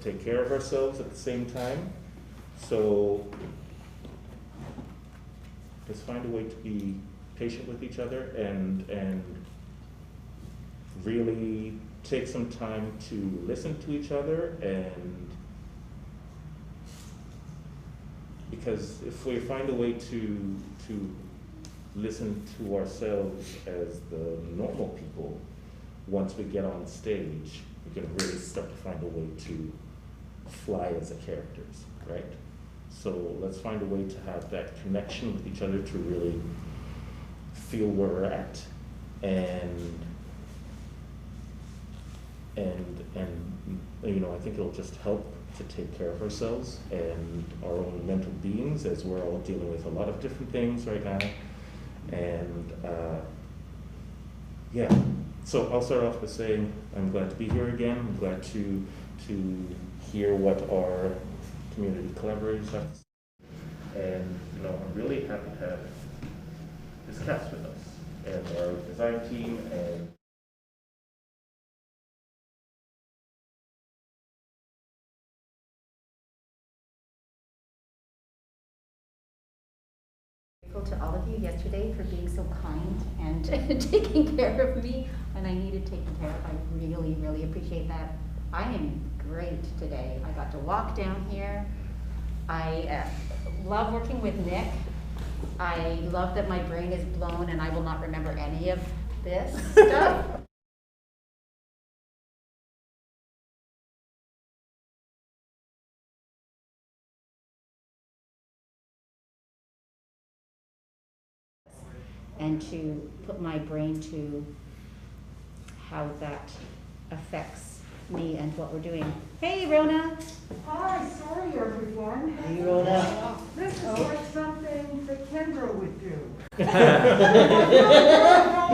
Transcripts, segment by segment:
take care of ourselves at the same time. So let's find a way to be patient with each other and really take some time to listen to each other, and because if we find a way to listen to ourselves as the normal people, once we get on stage, we can really start to find a way to fly as a characters, right? So let's find a way to have that connection with each other to really feel where we're at, and I think it'll just help to take care of ourselves and our own mental beings, as we're all dealing with a lot of different things right now. And yeah, so I'll start off by saying I'm glad to be here again. I'm glad to hear what our community collaborators have to say. And I'm really happy to have this cast with us and our design team and grateful to all of you yesterday for being so kind and taking care of me when I needed taken care of. I really, really appreciate that. I am great today. I got to walk down here. I love working with Nick. I love that my brain is blown and I will not remember any of this stuff. And to put my brain to how that affects me and what we're doing. Hey, Rona. Hi, sorry everyone. Hey, Rona. This is like something that Kendra would do.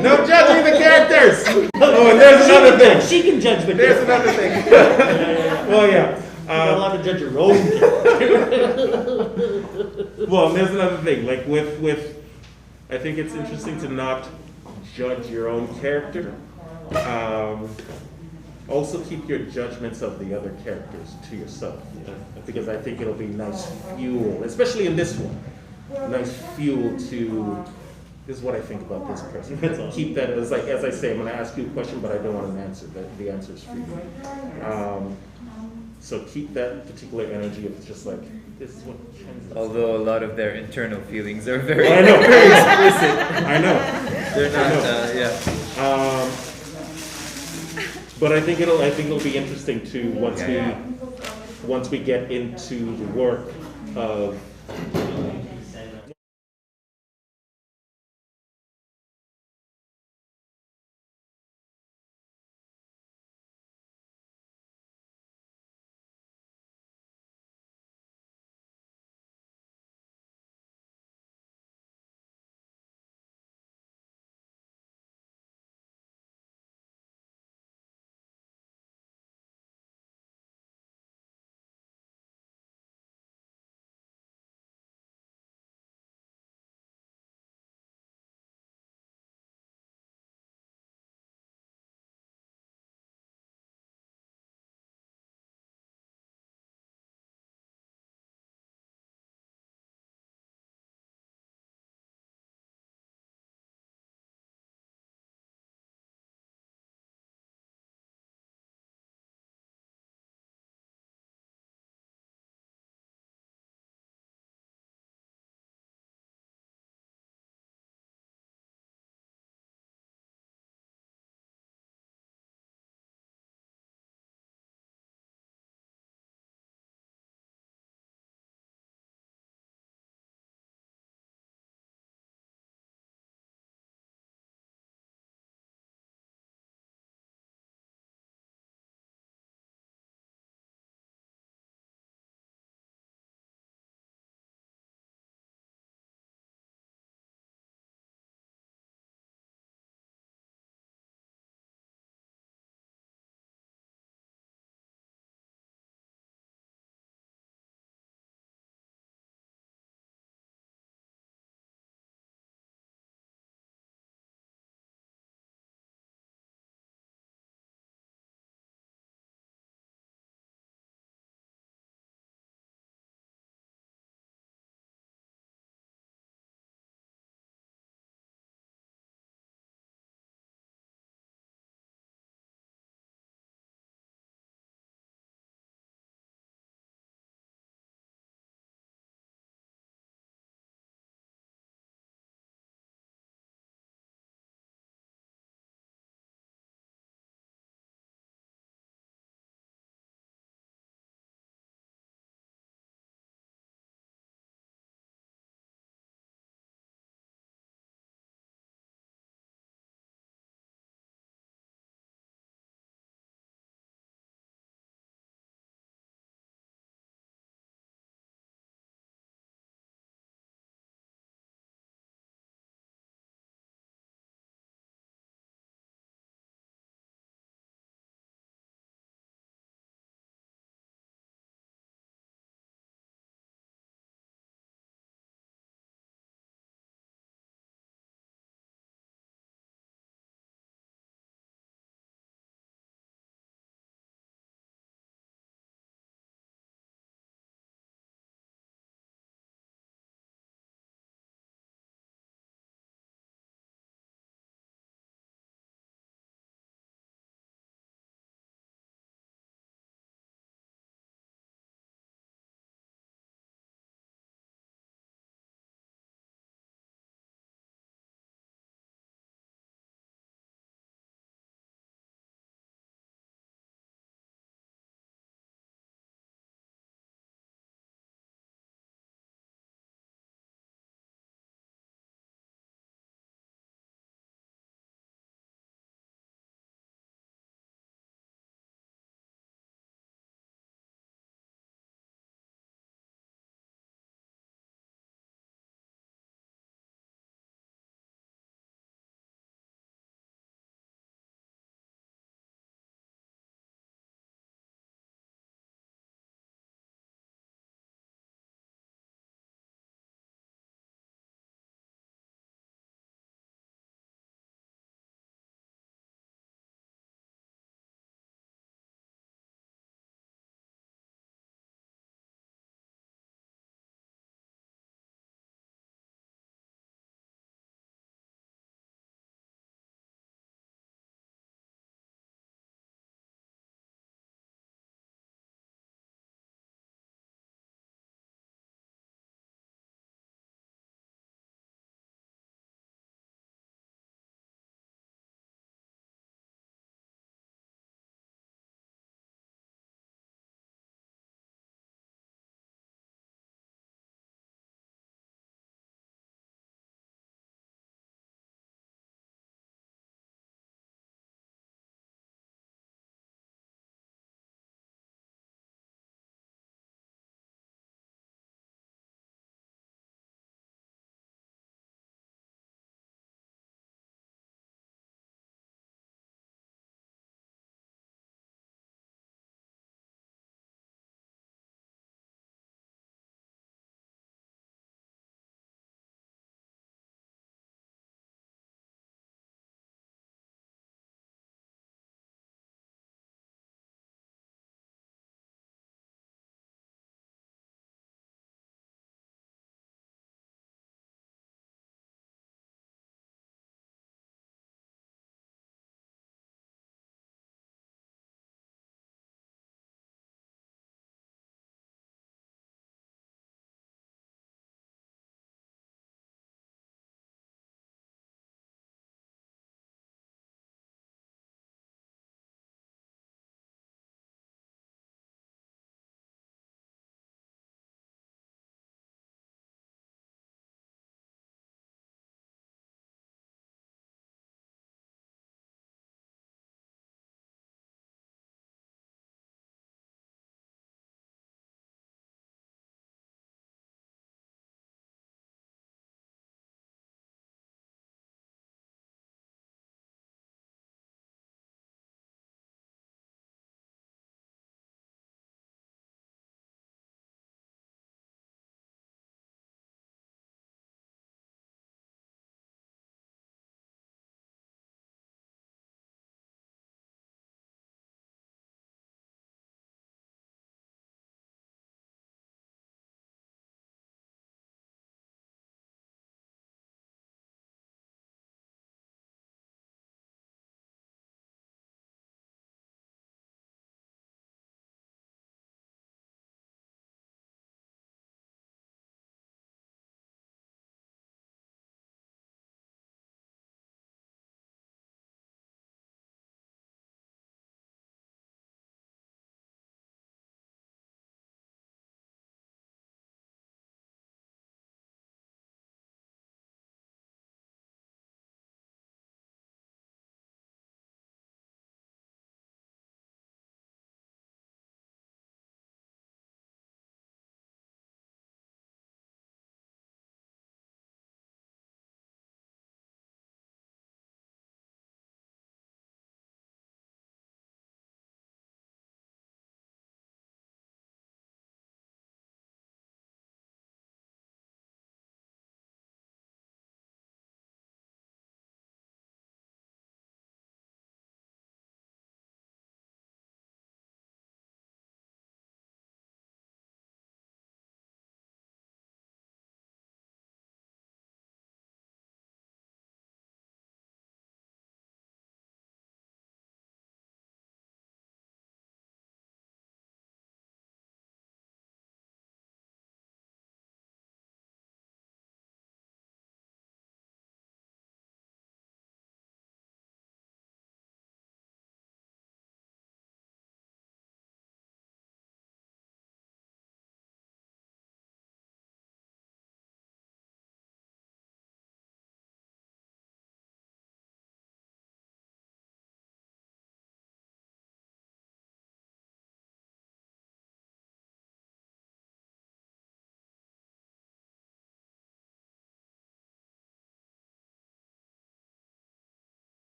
no judging the characters. Oh, and there's another thing. She can judge the There's character. another thing. Yeah. Well, yeah. You're not allowed to judge your own character. Well, and there's another thing. Like with, I think it's interesting to not judge your own character. Also keep your judgments of the other characters to yourself, because I think it'll be nice fuel, especially in this one. Nice fuel to. This is what I think about this person. Keep that as I say. I'm going to ask you a question, but I don't want an answer. The answer is for you. So keep that particular energy of just like, this is what Ken's. Although a lot of their internal feelings are very, I know, very explicit. I know. They're not, yeah. But I think it'll be interesting to once we get into the work of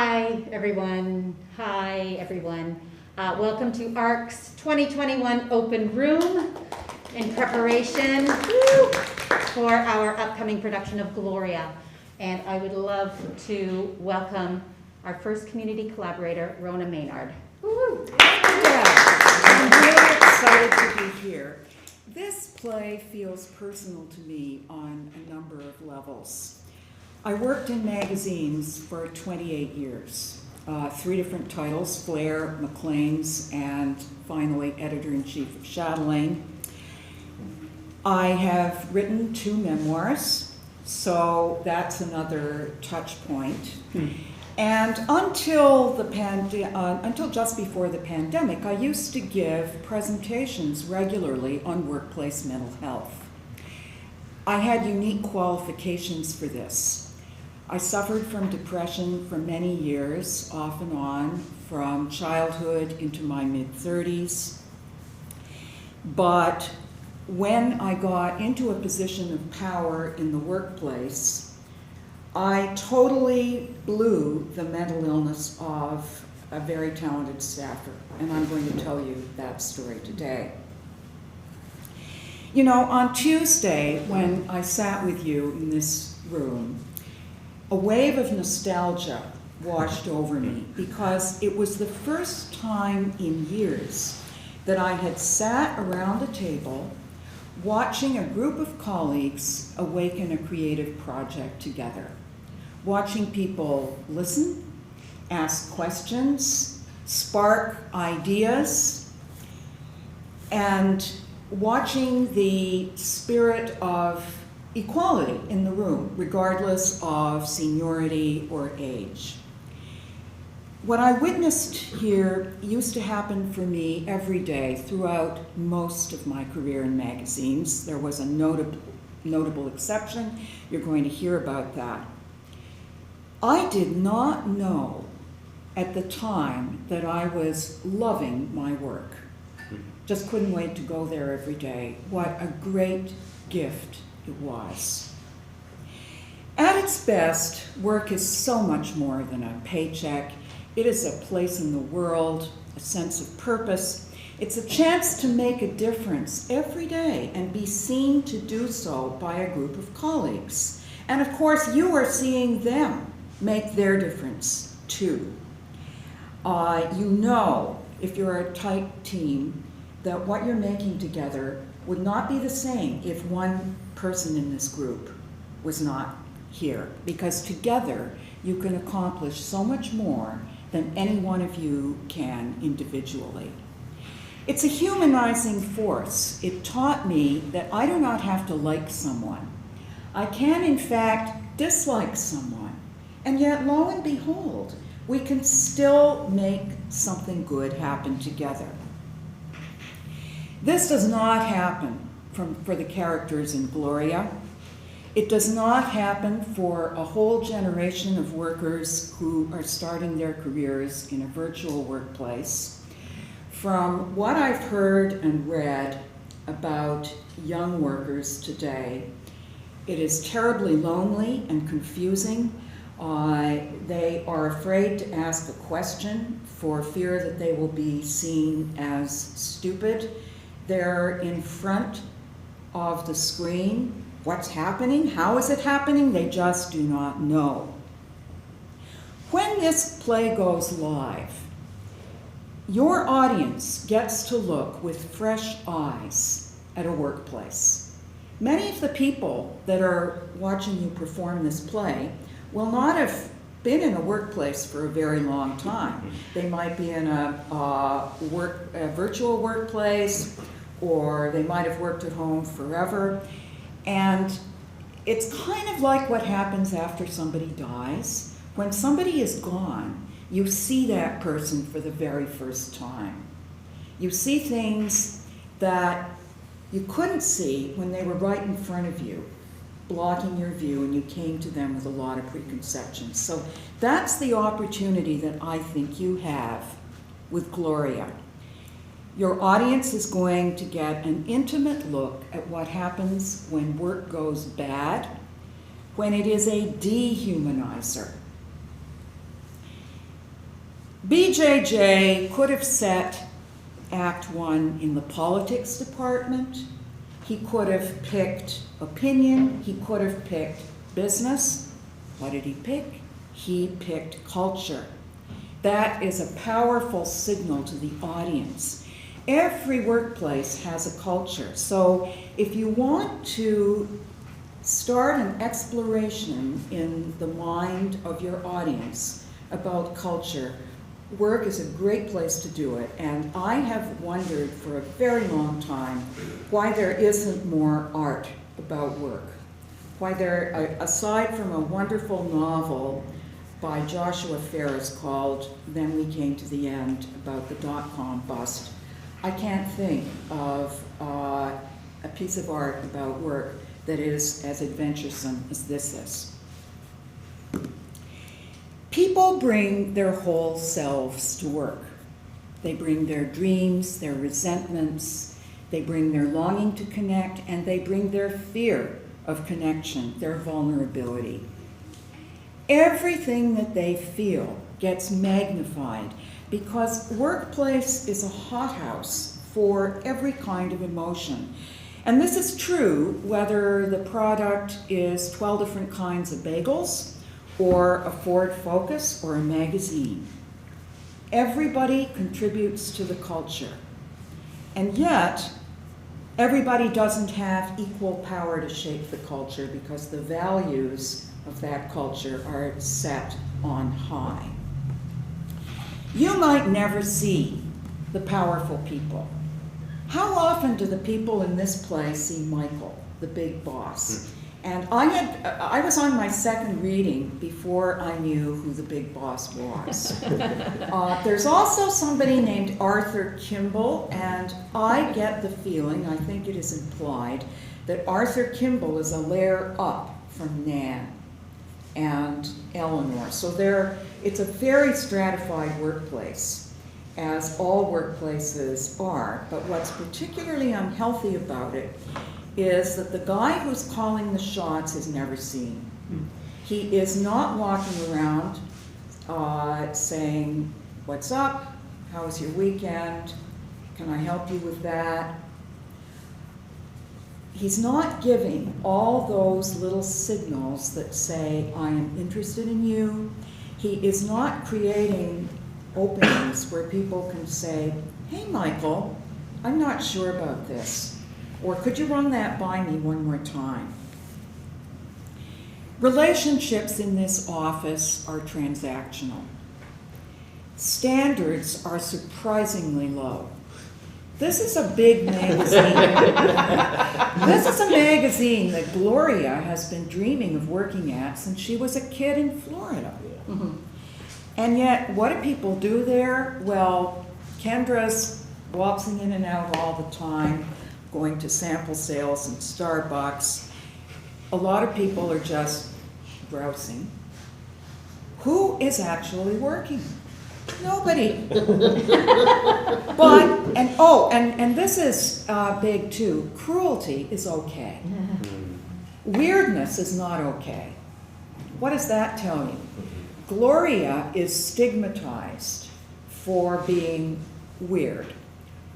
Hi, everyone. Hi, everyone. Welcome to ARC's 2021 Open Room in preparation for our upcoming production of Gloria. And I would love to welcome our first community collaborator, Rona Maynard. Woo-hoo. Yeah, I'm really excited to be here. This play feels personal to me on a number of levels. I worked in magazines for 28 years, 3 different titles, Flair, Maclean's, and finally editor-in-chief of Chatelaine. I have written 2 memoirs, so that's another touch point. And until just before the pandemic, I used to give presentations regularly on workplace mental health. I had unique qualifications for this. I suffered from depression for many years, off and on, from childhood into my mid-30s. But when I got into a position of power in the workplace, I totally blew the mental illness of a very talented staffer, and I'm going to tell you that story today. You know, on Tuesday, when I sat with you in this room, a wave of nostalgia washed over me because it was the first time in years that I had sat around a table watching a group of colleagues awaken a creative project together, watching people listen, ask questions, spark ideas, and watching the spirit of equality in the room, regardless of seniority or age. What I witnessed here used to happen for me every day throughout most of my career in magazines. There was a notable exception. You're going to hear about that. I did not know at the time that I was loving my work. Just couldn't wait to go there every day. What a great gift it was. At its best, work is so much more than a paycheck. It is a place in the world, a sense of purpose. It's a chance to make a difference every day and be seen to do so by a group of colleagues. And of course, you are seeing them make their difference too. You know, if you're a tight team, that what you're making together would not be the same if one person in this group was not here, because together you can accomplish so much more than any one of you can individually. It's a humanizing force. It taught me that I do not have to like someone. I can, in fact, dislike someone, and yet, lo and behold, we can still make something good happen together. This does not happen for the characters in Gloria. It does not happen for a whole generation of workers who are starting their careers in a virtual workplace. From what I've heard and read about young workers today, it is terribly lonely and confusing. They are afraid to ask a question for fear that they will be seen as stupid. They're in front of the screen. What's happening? How is it happening? They just do not know. When this play goes live, your audience gets to look with fresh eyes at a workplace. Many of the people that are watching you perform this play will not have been in a workplace for a very long time. They might be in a virtual workplace, or they might have worked at home forever. And it's kind of like what happens after somebody dies. When somebody is gone, you see that person for the very first time. You see things that you couldn't see when they were right in front of you, blocking your view, and you came to them with a lot of preconceptions. So that's the opportunity that I think you have with Gloria. Your audience is going to get an intimate look at what happens when work goes bad, when it is a dehumanizer. BJJ could have set Act 1 in the politics department. He could have picked opinion. He could have picked business. What did he pick? He picked culture. That is a powerful signal to the audience. Every workplace has a culture. So if you want to start an exploration in the mind of your audience about culture, work is a great place to do it. And I have wondered for a very long time why there isn't more art about work. Why there, aside from a wonderful novel by Joshua Ferris called Then We Came to the End, about the dot-com bust, I can't think of a piece of art about work that is as adventuresome as this is. People bring their whole selves to work. They bring their dreams, their resentments, they bring their longing to connect, and they bring their fear of connection, their vulnerability. Everything that they feel gets magnified because workplace is a hothouse for every kind of emotion. And this is true whether the product is 12 different kinds of bagels or a Ford Focus or a magazine. Everybody contributes to the culture. And yet, everybody doesn't have equal power to shape the culture because the values of that culture are set on high. You might never see the powerful people. How often do the people in this place see Michael, the big boss? And I was on my second reading before I knew who the big boss was. There's also somebody named Arthur Kimball, and I get the feeling, I think it is implied, that Arthur Kimball is a layer up from Nan and Eleanor. So it's a very stratified workplace, as all workplaces are. But what's particularly unhealthy about it is that the guy who's calling the shots is never seen. He is not walking around saying, "What's up? How was your weekend? Can I help you with that?" He's not giving all those little signals that say, "I am interested in you." He is not creating openings where people can say, "Hey, Michael, I'm not sure about this," or "Could you run that by me one more time?" Relationships in this office are transactional. Standards are surprisingly low. This is a big magazine. This is a magazine that Gloria has been dreaming of working at since she was a kid in Florida. Mm-hmm. And yet, what do people do there? Well, Kendra's waltzing in and out all the time, going to sample sales in Starbucks. A lot of people are just browsing. Who is actually working? Nobody. But, and this is big too, cruelty is okay. Weirdness is not okay. What does that tell you? Gloria is stigmatized for being weird,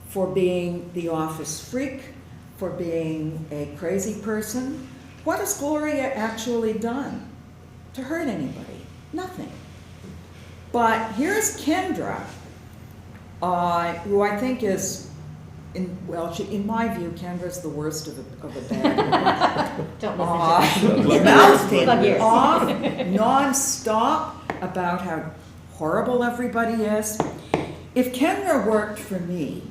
for being the office freak, for being a crazy person. What has Gloria actually done to hurt anybody? Nothing. But here's Kendra, who I think is, in my view, Kendra's the worst of a bad. Don't listen to Mouthing off non-stop about how horrible everybody is. If Kendra worked for me,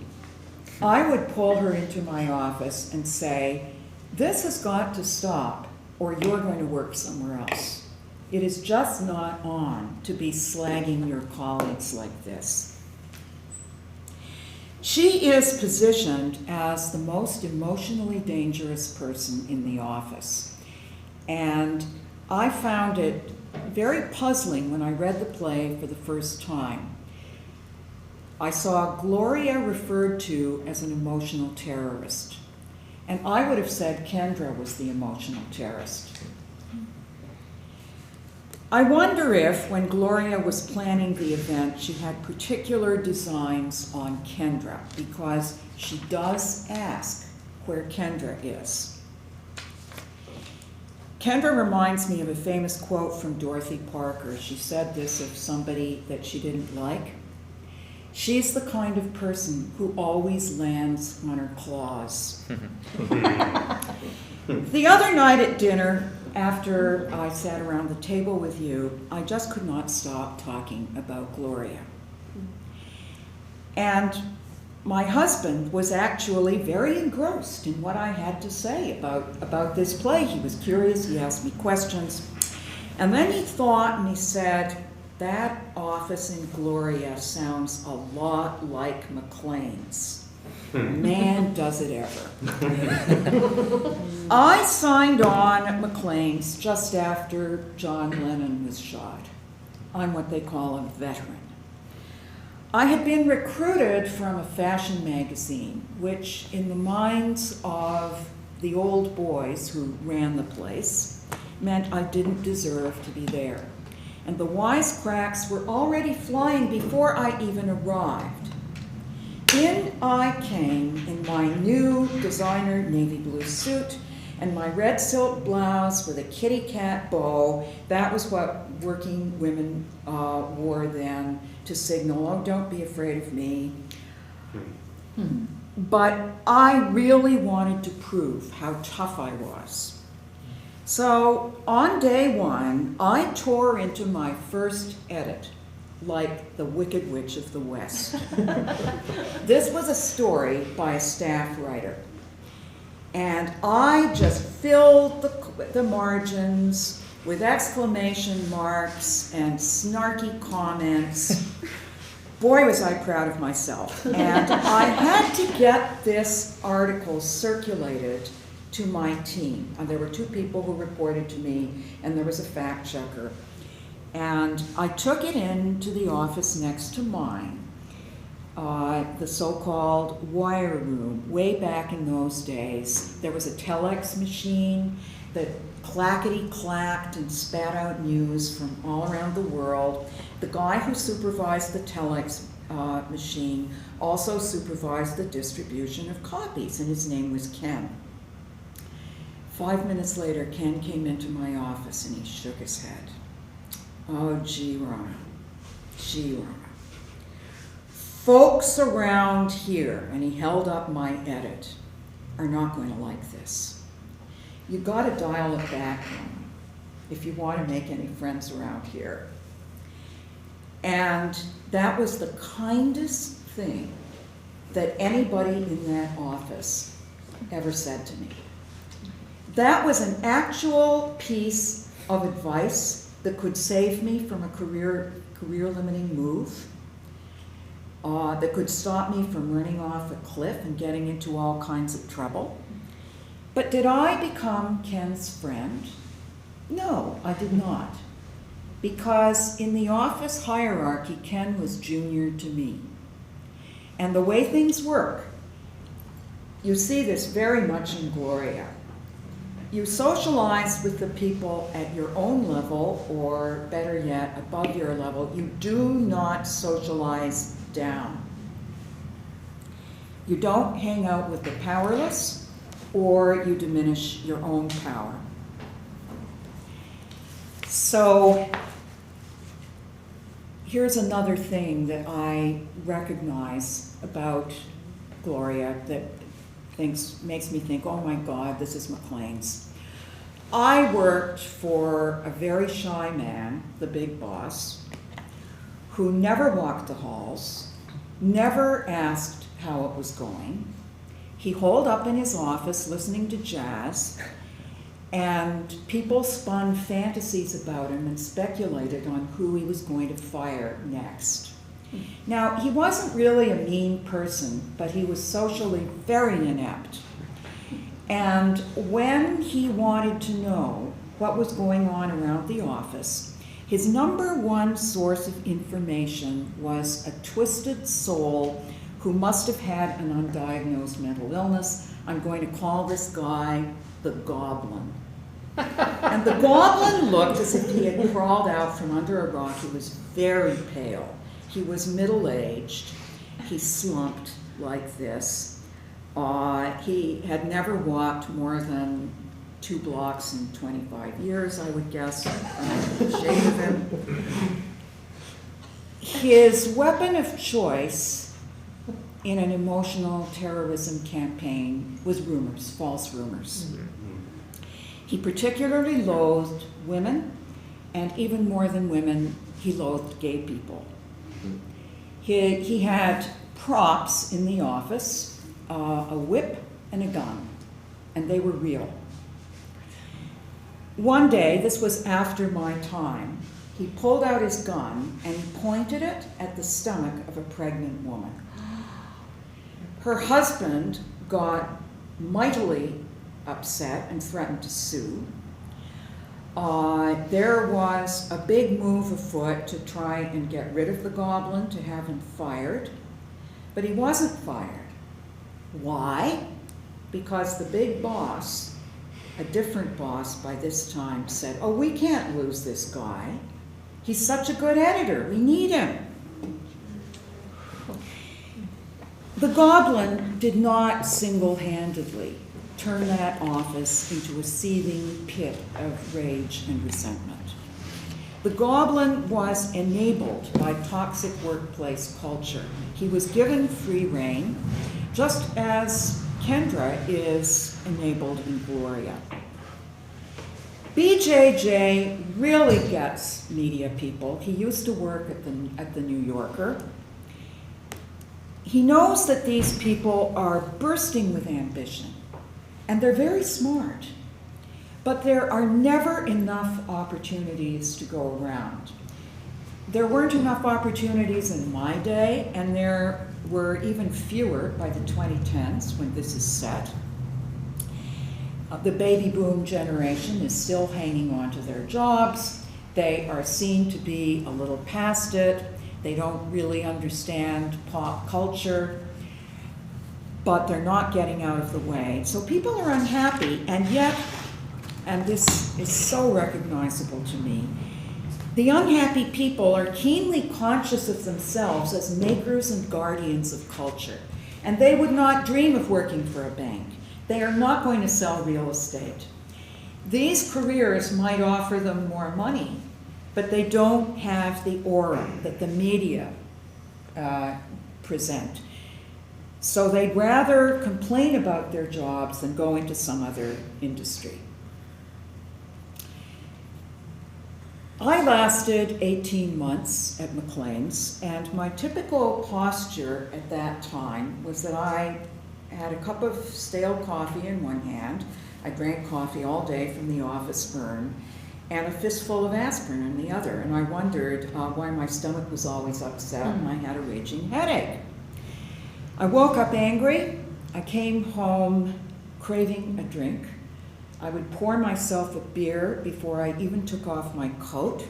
I would pull her into my office and say, "This has got to stop, or you're going to work somewhere else. It is just not on to be slagging your colleagues like this." She is positioned as the most emotionally dangerous person in the office. And I found it very puzzling when I read the play for the first time. I saw Gloria referred to as an emotional terrorist. And I would have said Kendra was the emotional terrorist. I wonder if, when Gloria was planning the event, she had particular designs on Kendra, because she does ask where Kendra is. Kendra reminds me of a famous quote from Dorothy Parker. She said this of somebody that she didn't like. She's the kind of person who always lands on her claws. The other night at dinner, after I sat around the table with you, I just could not stop talking about Gloria. And my husband was actually very engrossed in what I had to say about this play. He was curious, he asked me questions. And then he thought and he said, that office in Gloria sounds a lot like McLean's. Man, does it ever. I signed on at McLean's just after John Lennon was shot. I'm what they call a veteran. I had been recruited from a fashion magazine, which in the minds of the old boys who ran the place meant I didn't deserve to be there. And the wisecracks were already flying before I even arrived. In I came in my new designer navy blue suit and my red silk blouse with a kitty cat bow. That was what working women wore then to signal, oh, don't be afraid of me. But I really wanted to prove how tough I was. So on day one, I tore into my first edit like the Wicked Witch of the West. This was a story by a staff writer. And I just filled the margins with exclamation marks and snarky comments. Boy, was I proud of myself. And I had to get this article circulated to my team. And there were 2 people who reported to me, and there was a fact checker. And I took it into the office next to mine, the so-called wire room. Way back in those days, there was a telex machine that clackety-clacked and spat out news from all around the world. The guy who supervised the telex machine also supervised the distribution of copies, and his name was Ken. 5 minutes later, Ken came into my office and he shook his head. Oh, gee, Rona. Gee, Rona. Folks around here, and he held up my edit, are not going to like this. You got to dial it back, Rona, if you want to make any friends around here. And that was the kindest thing that anybody in that office ever said to me. That was an actual piece of advice that could save me from a career-limiting move, that could stop me from running off a cliff and getting into all kinds of trouble. But did I become Ken's friend? No, I did not. Because in the office hierarchy, Ken was junior to me. And the way things work, you see this very much in Gloria. You socialize with the people at your own level, or better yet, above your level. You do not socialize down. You don't hang out with the powerless, or you diminish your own power. So here's another thing that I recognize about Gloria that makes me think, oh my God, this is McLean's. I worked for a very shy man, the big boss, who never walked the halls, never asked how it was going. He holed up in his office listening to jazz, and people spun fantasies about him and speculated on who he was going to fire next. Now, he wasn't really a mean person, but he was socially very inept. And when he wanted to know what was going on around the office, his number one source of information was a twisted soul who must have had an undiagnosed mental illness. I'm going to call this guy the Goblin. And the goblin looked as if he had crawled out from under a rock. He was very pale. He was middle-aged. He slumped like this. He had never walked more than 2 blocks in 25 years, I would guess, from the shape of him. His weapon of choice in an emotional terrorism campaign was rumors, false rumors. He particularly loathed women, and even more than women, he loathed gay people. He had props in the office, a whip and a gun, and they were real. One day, this was after my time, he pulled out his gun and he pointed it at the stomach of a pregnant woman. Her husband got mightily upset and threatened to sue. There was a big move afoot to try and get rid of the goblin, to have him fired, but he wasn't fired. Why? Because the big boss, a different boss by this time, said, "Oh, we can't lose this guy. He's such a good editor. We need him." The goblin did not single-handedly turn that office into a seething pit of rage and resentment. The goblin was enabled by toxic workplace culture. He was given free rein, just as Kendra is enabled in Gloria. BJJ really gets media people. He used to work at the New Yorker. He knows that these people are bursting with ambition, and they're very smart, but there are never enough opportunities to go around. There weren't enough opportunities in my day, and there were even fewer by the 2010s when this is set. The baby boom generation is still hanging on to their jobs. They are seen to be a little past it. They don't really understand pop culture, but they're not getting out of the way. So people are unhappy, and yet, and this is so recognizable to me, the unhappy people are keenly conscious of themselves as makers and guardians of culture, and they would not dream of working for a bank. They are not going to sell real estate. These careers might offer them more money, but they don't have the aura that the media present. So they'd rather complain about their jobs than go into some other industry. I lasted 18 months at McLean's, and my typical posture at that time was that I had a cup of stale coffee in one hand. I drank coffee all day from the office urn, and a fistful of aspirin in the other. And I wondered why my stomach was always upset and I had a raging headache. I woke up angry. I came home craving a drink. I would pour myself a beer before I even took off my coat.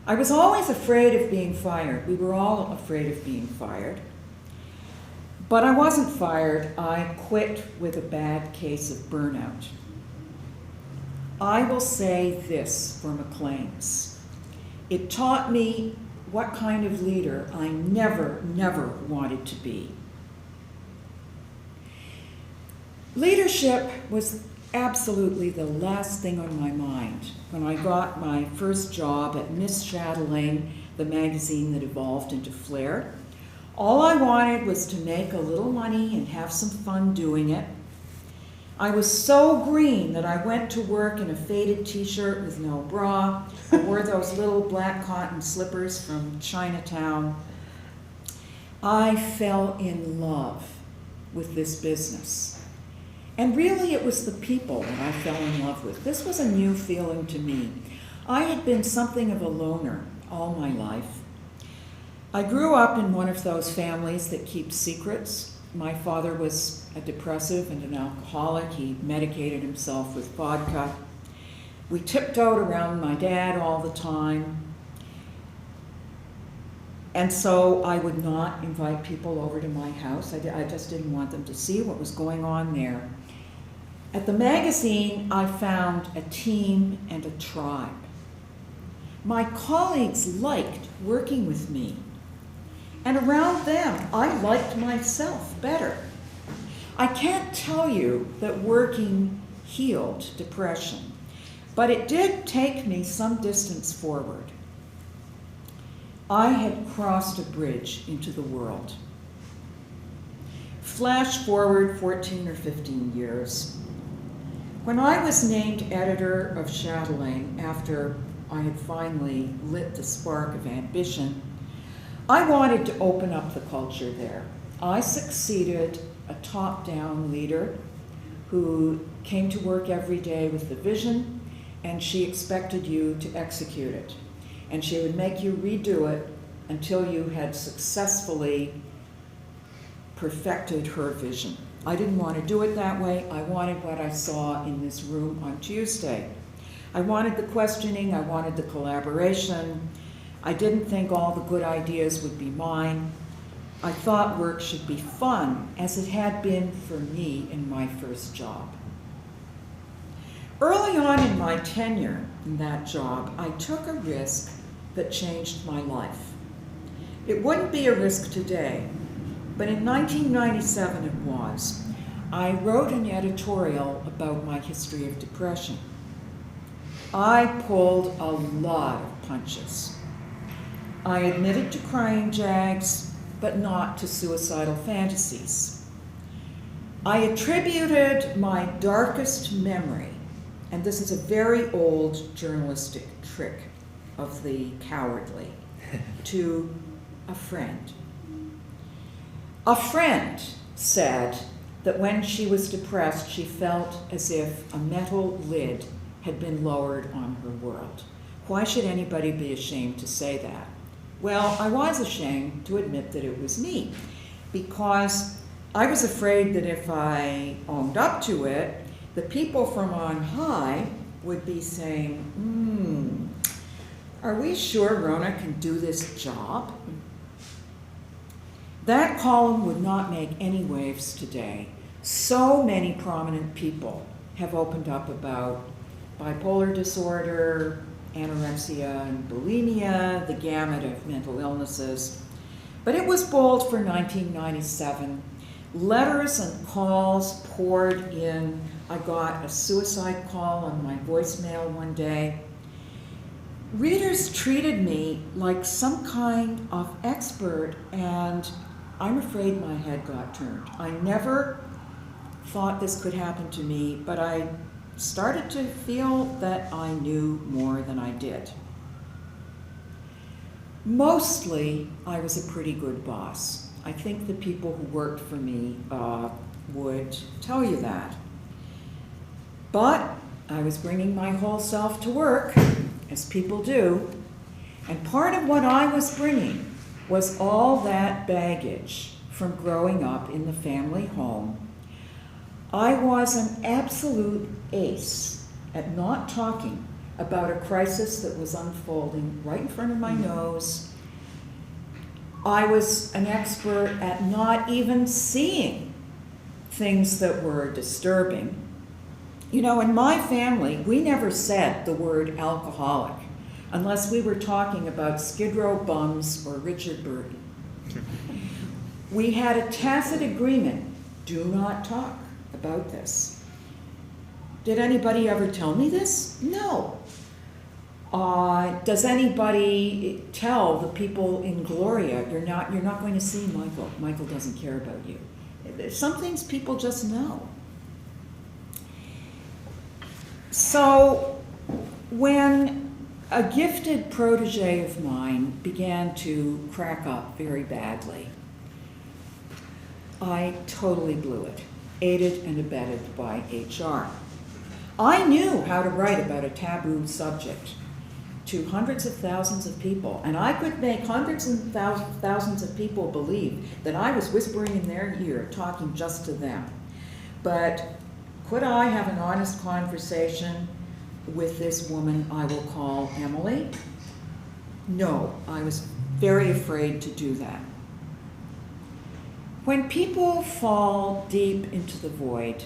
I was always afraid of being fired. We were all afraid of being fired. But I wasn't fired. I quit with a bad case of burnout. I will say this for McLean's. It taught me what kind of leader I never, never wanted to be. Leadership was absolutely the last thing on my mind when I got my first job at Miss Chatelaine, the magazine that evolved into Flair. All I wanted was to make a little money and have some fun doing it. I was so green that I went to work in a faded t-shirt with no bra. I wore those little black cotton slippers from Chinatown. I fell in love with this business. And really it was the people that I fell in love with. This was a new feeling to me. I had been something of a loner all my life. I grew up in one of those families that keep secrets. My father was a depressive and an alcoholic. He medicated himself with vodka. We tiptoed around my dad all the time. And so I would not invite people over to my house. I just didn't want them to see what was going on there. At the magazine, I found a team and a tribe. My colleagues liked working with me, and around them, I liked myself better. I can't tell you that working healed depression, but it did take me some distance forward. I had crossed a bridge into the world. Flash forward 14 or 15 years. When I was named editor of Chatelaine after I had finally lit the spark of ambition, I wanted to open up the culture there. I succeeded a top-down leader who came to work every day with the vision, and she expected you to execute it. And she would make you redo it until you had successfully perfected her vision. I didn't want to do it that way. I wanted what I saw in this room on Tuesday. I wanted the questioning, I wanted the collaboration. I didn't think all the good ideas would be mine. I thought work should be fun, as it had been for me in my first job. Early on in my tenure in that job, I took a risk that changed my life. It wouldn't be a risk today, but in 1997 it was. I wrote an editorial about my history of depression. I pulled a lot of punches. I admitted to crying jags, but not to suicidal fantasies. I attributed my darkest memory, and this is a very old journalistic trick of the cowardly, to a friend. A friend said that when she was depressed, she felt as if a metal lid had been lowered on her world. Why should anybody be ashamed to say that? Well, I was ashamed to admit that it was me, because I was afraid that if I owned up to it, the people from on high would be saying, are we sure Rona can do this job? That column would not make any waves today. So many prominent people have opened up about bipolar disorder, anorexia and bulimia, the gamut of mental illnesses. But it was bold for 1997. Letters and calls poured in. I got a suicide call on my voicemail one day. Readers treated me like some kind of expert, and I'm afraid my head got turned. I never thought this could happen to me, but I started to feel that I knew more than I did. Mostly, I was a pretty good boss. I think the people who worked for me would tell you that. But I was bringing my whole self to work, as people do, and part of what I was bringing was all that baggage from growing up in the family home. I was an absolute ace at not talking about a crisis that was unfolding right in front of my nose. I was an expert at not even seeing things that were disturbing. You know, in my family, we never said the word alcoholic unless we were talking about Skid Row bums or Richard Burton. We had a tacit agreement, do not talk about this. Did anybody ever tell me this? No. Does anybody tell the people in Gloria, you're not going to see Michael. Michael doesn't care about you. Some things people just know. So when a gifted protege of mine began to crack up very badly, I totally blew it, aided and abetted by HR. I knew how to write about a taboo subject to hundreds of thousands of people, and I could make hundreds and thousands of people believe that I was whispering in their ear, talking just to them. But could I have an honest conversation with this woman I will call Emily? No, I was very afraid to do that. When people fall deep into the void,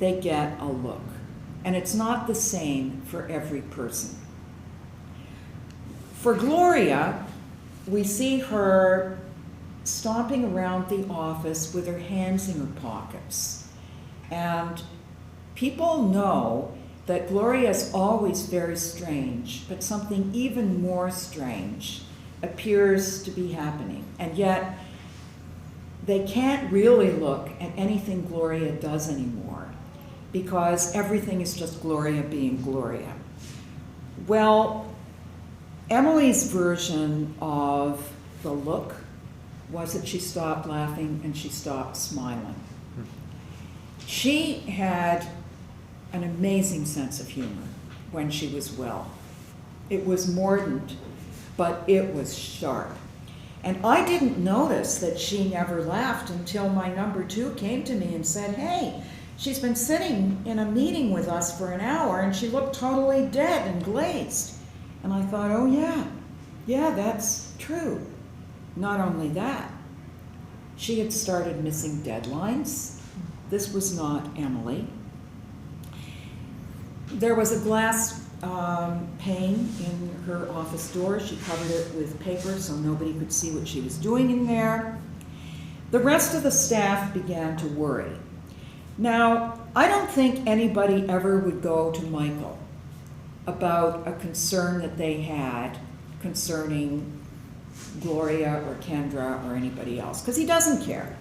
they get a look. And it's not the same for every person. For Gloria, we see her stomping around the office with her hands in her pockets. And people know that Gloria is always very strange, but something even more strange appears to be happening. And yet, they can't really look at anything Gloria does anymore because everything is just Gloria being Gloria. Well, Emily's version of the look was that she stopped laughing and she stopped smiling. She had an amazing sense of humor when she was well. It was mordant, but it was sharp. And I didn't notice that she never laughed until my number 2 came to me and said, hey, she's been sitting in a meeting with us for an hour and she looked totally dead and glazed. And I thought, oh yeah, that's true. Not only that, she had started missing deadlines. This was not Emily. There was a glass pane in her office door. She covered it with paper so nobody could see what she was doing in there. The rest of the staff began to worry. Now, I don't think anybody ever would go to Michael about a concern that they had concerning Gloria or Kendra or anybody else, because he doesn't care.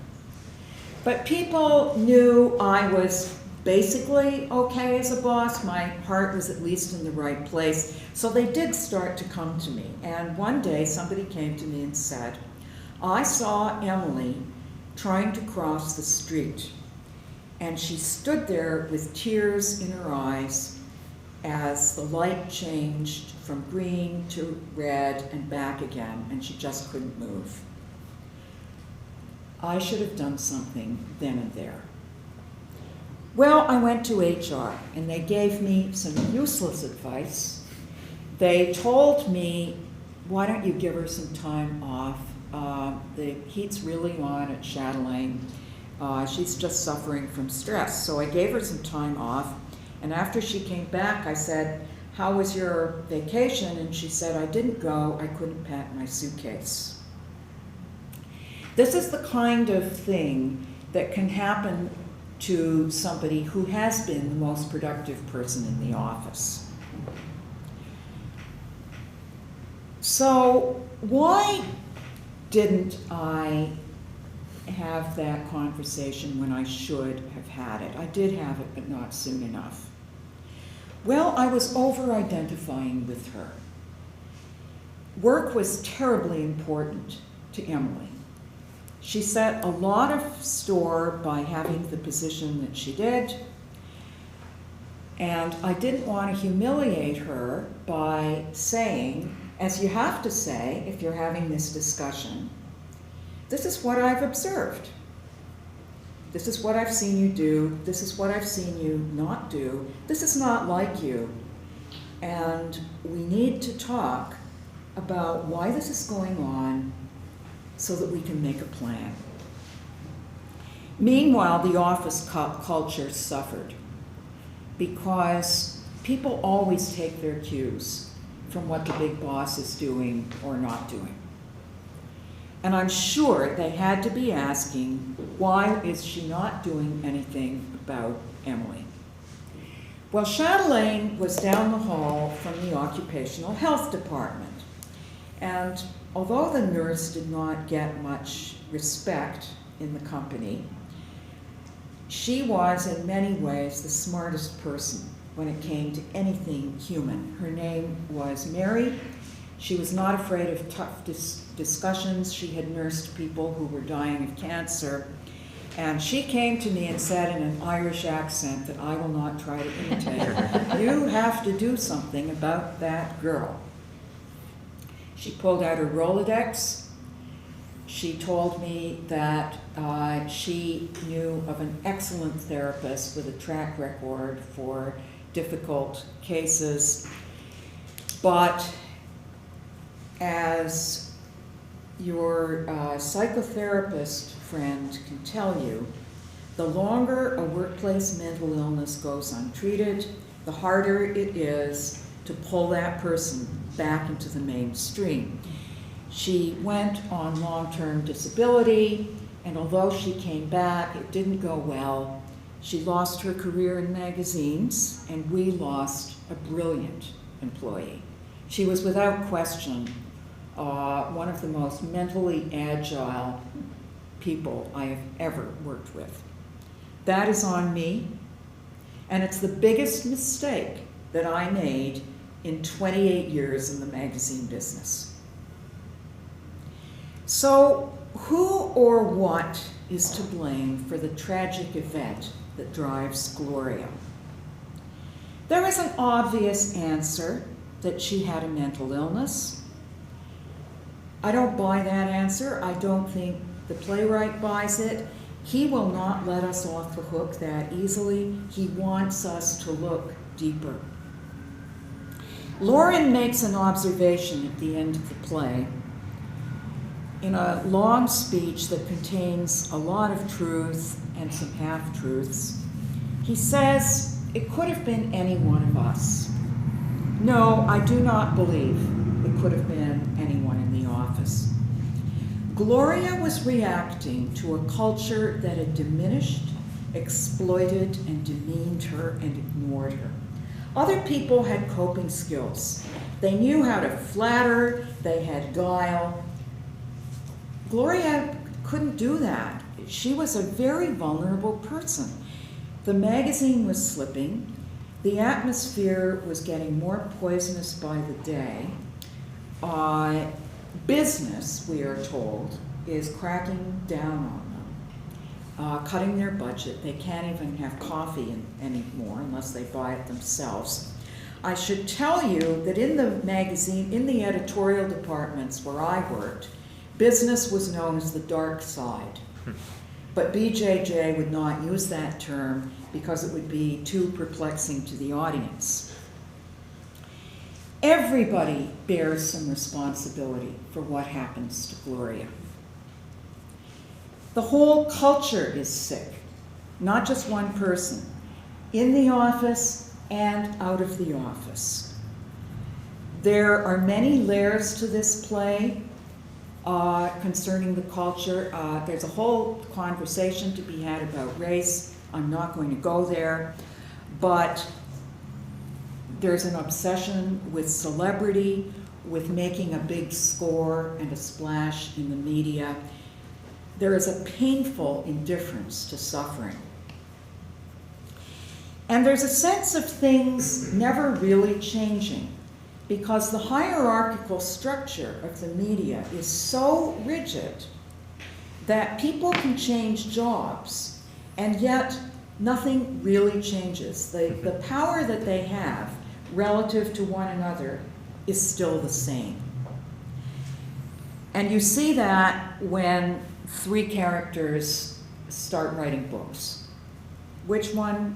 But people knew I was basically okay as a boss. My heart was at least in the right place. So they did start to come to me. And one day somebody came to me and said, I saw Emily trying to cross the street. And she stood there with tears in her eyes as the light changed from green to red and back again, and she just couldn't move. I should have done something then and there. Well, I went to HR, and they gave me some useless advice. They told me, why don't you give her some time off? The heat's really on at Chatelaine. She's just suffering from stress. So I gave her some time off, and after she came back, I said, how was your vacation? And she said, I didn't go, I couldn't pack my suitcase. This is the kind of thing that can happen to somebody who has been the most productive person in the office. So why didn't I have that conversation when I should have had it? I did have it, but not soon enough. Well, I was over-identifying with her. Work was terribly important to Emily. She set a lot of store by having the position that she did, and I didn't want to humiliate her by saying, as you have to say if you're having this discussion, this is what I've observed. This is what I've seen you do. This is what I've seen you not do. This is not like you. And we need to talk about why this is going on so that we can make a plan. Meanwhile, the office culture suffered because people always take their cues from what the big boss is doing or not doing. And I'm sure they had to be asking, why is she not doing anything about Emily? Well, Chatelaine was down the hall from the occupational health department. And although the nurse did not get much respect in the company, she was in many ways the smartest person when it came to anything human. Her name was Mary. She was not afraid of tough discussions. She had nursed people who were dying of cancer. And she came to me and said in an Irish accent that I will not try to imitate, you have to do something about that girl. She pulled out her Rolodex. She told me that she knew of an excellent therapist with a track record for difficult cases. But as your psychotherapist friend can tell you, The longer a workplace mental illness goes untreated, the harder it is to pull that person back into the mainstream. She went on long-term disability, and although she came back, it didn't go well. She lost her career in magazines, and we lost a brilliant employee. She was without question one of the most mentally agile people I have ever worked with. That is on me, and it's the biggest mistake that I made in 28 years in the magazine business. So, who or what is to blame for the tragic event that drives Gloria? There is an obvious answer, that she had a mental illness. I don't buy that answer. I don't think the playwright buys it. He will not let us off the hook that easily. He wants us to look deeper. Lauren makes an observation at the end of the play in a long speech that contains a lot of truth and some half-truths. He says, "It could have been any one of us." No, I do not believe it could have been anyone in the office. Gloria was reacting to a culture that had diminished, exploited, and demeaned her and ignored her. Other people had coping skills. They knew how to flatter, they had guile. Gloria couldn't do that. She was a very vulnerable person. The magazine was slipping. The atmosphere was getting more poisonous by the day. Business, we are told, is cracking down on them, cutting their budget. They can't even have coffee anymore unless they buy it themselves. I should tell you that in the magazine, in the editorial departments where I worked, business was known as the dark side. But BJJ would not use that term because it would be too perplexing to the audience. Everybody bears some responsibility for what happens to Gloria. The whole culture is sick, not just one person, in the office and out of the office. There are many layers to this play concerning the culture. There's a whole conversation to be had about race. I'm not going to go there, but there's an obsession with celebrity, with making a big score and a splash in the media. There is a painful indifference to suffering. And there's a sense of things never really changing, because the hierarchical structure of the media is so rigid that people can change jobs, and yet nothing really changes. The power that they have relative to one another is still the same. And you see that when three characters start writing books. Which one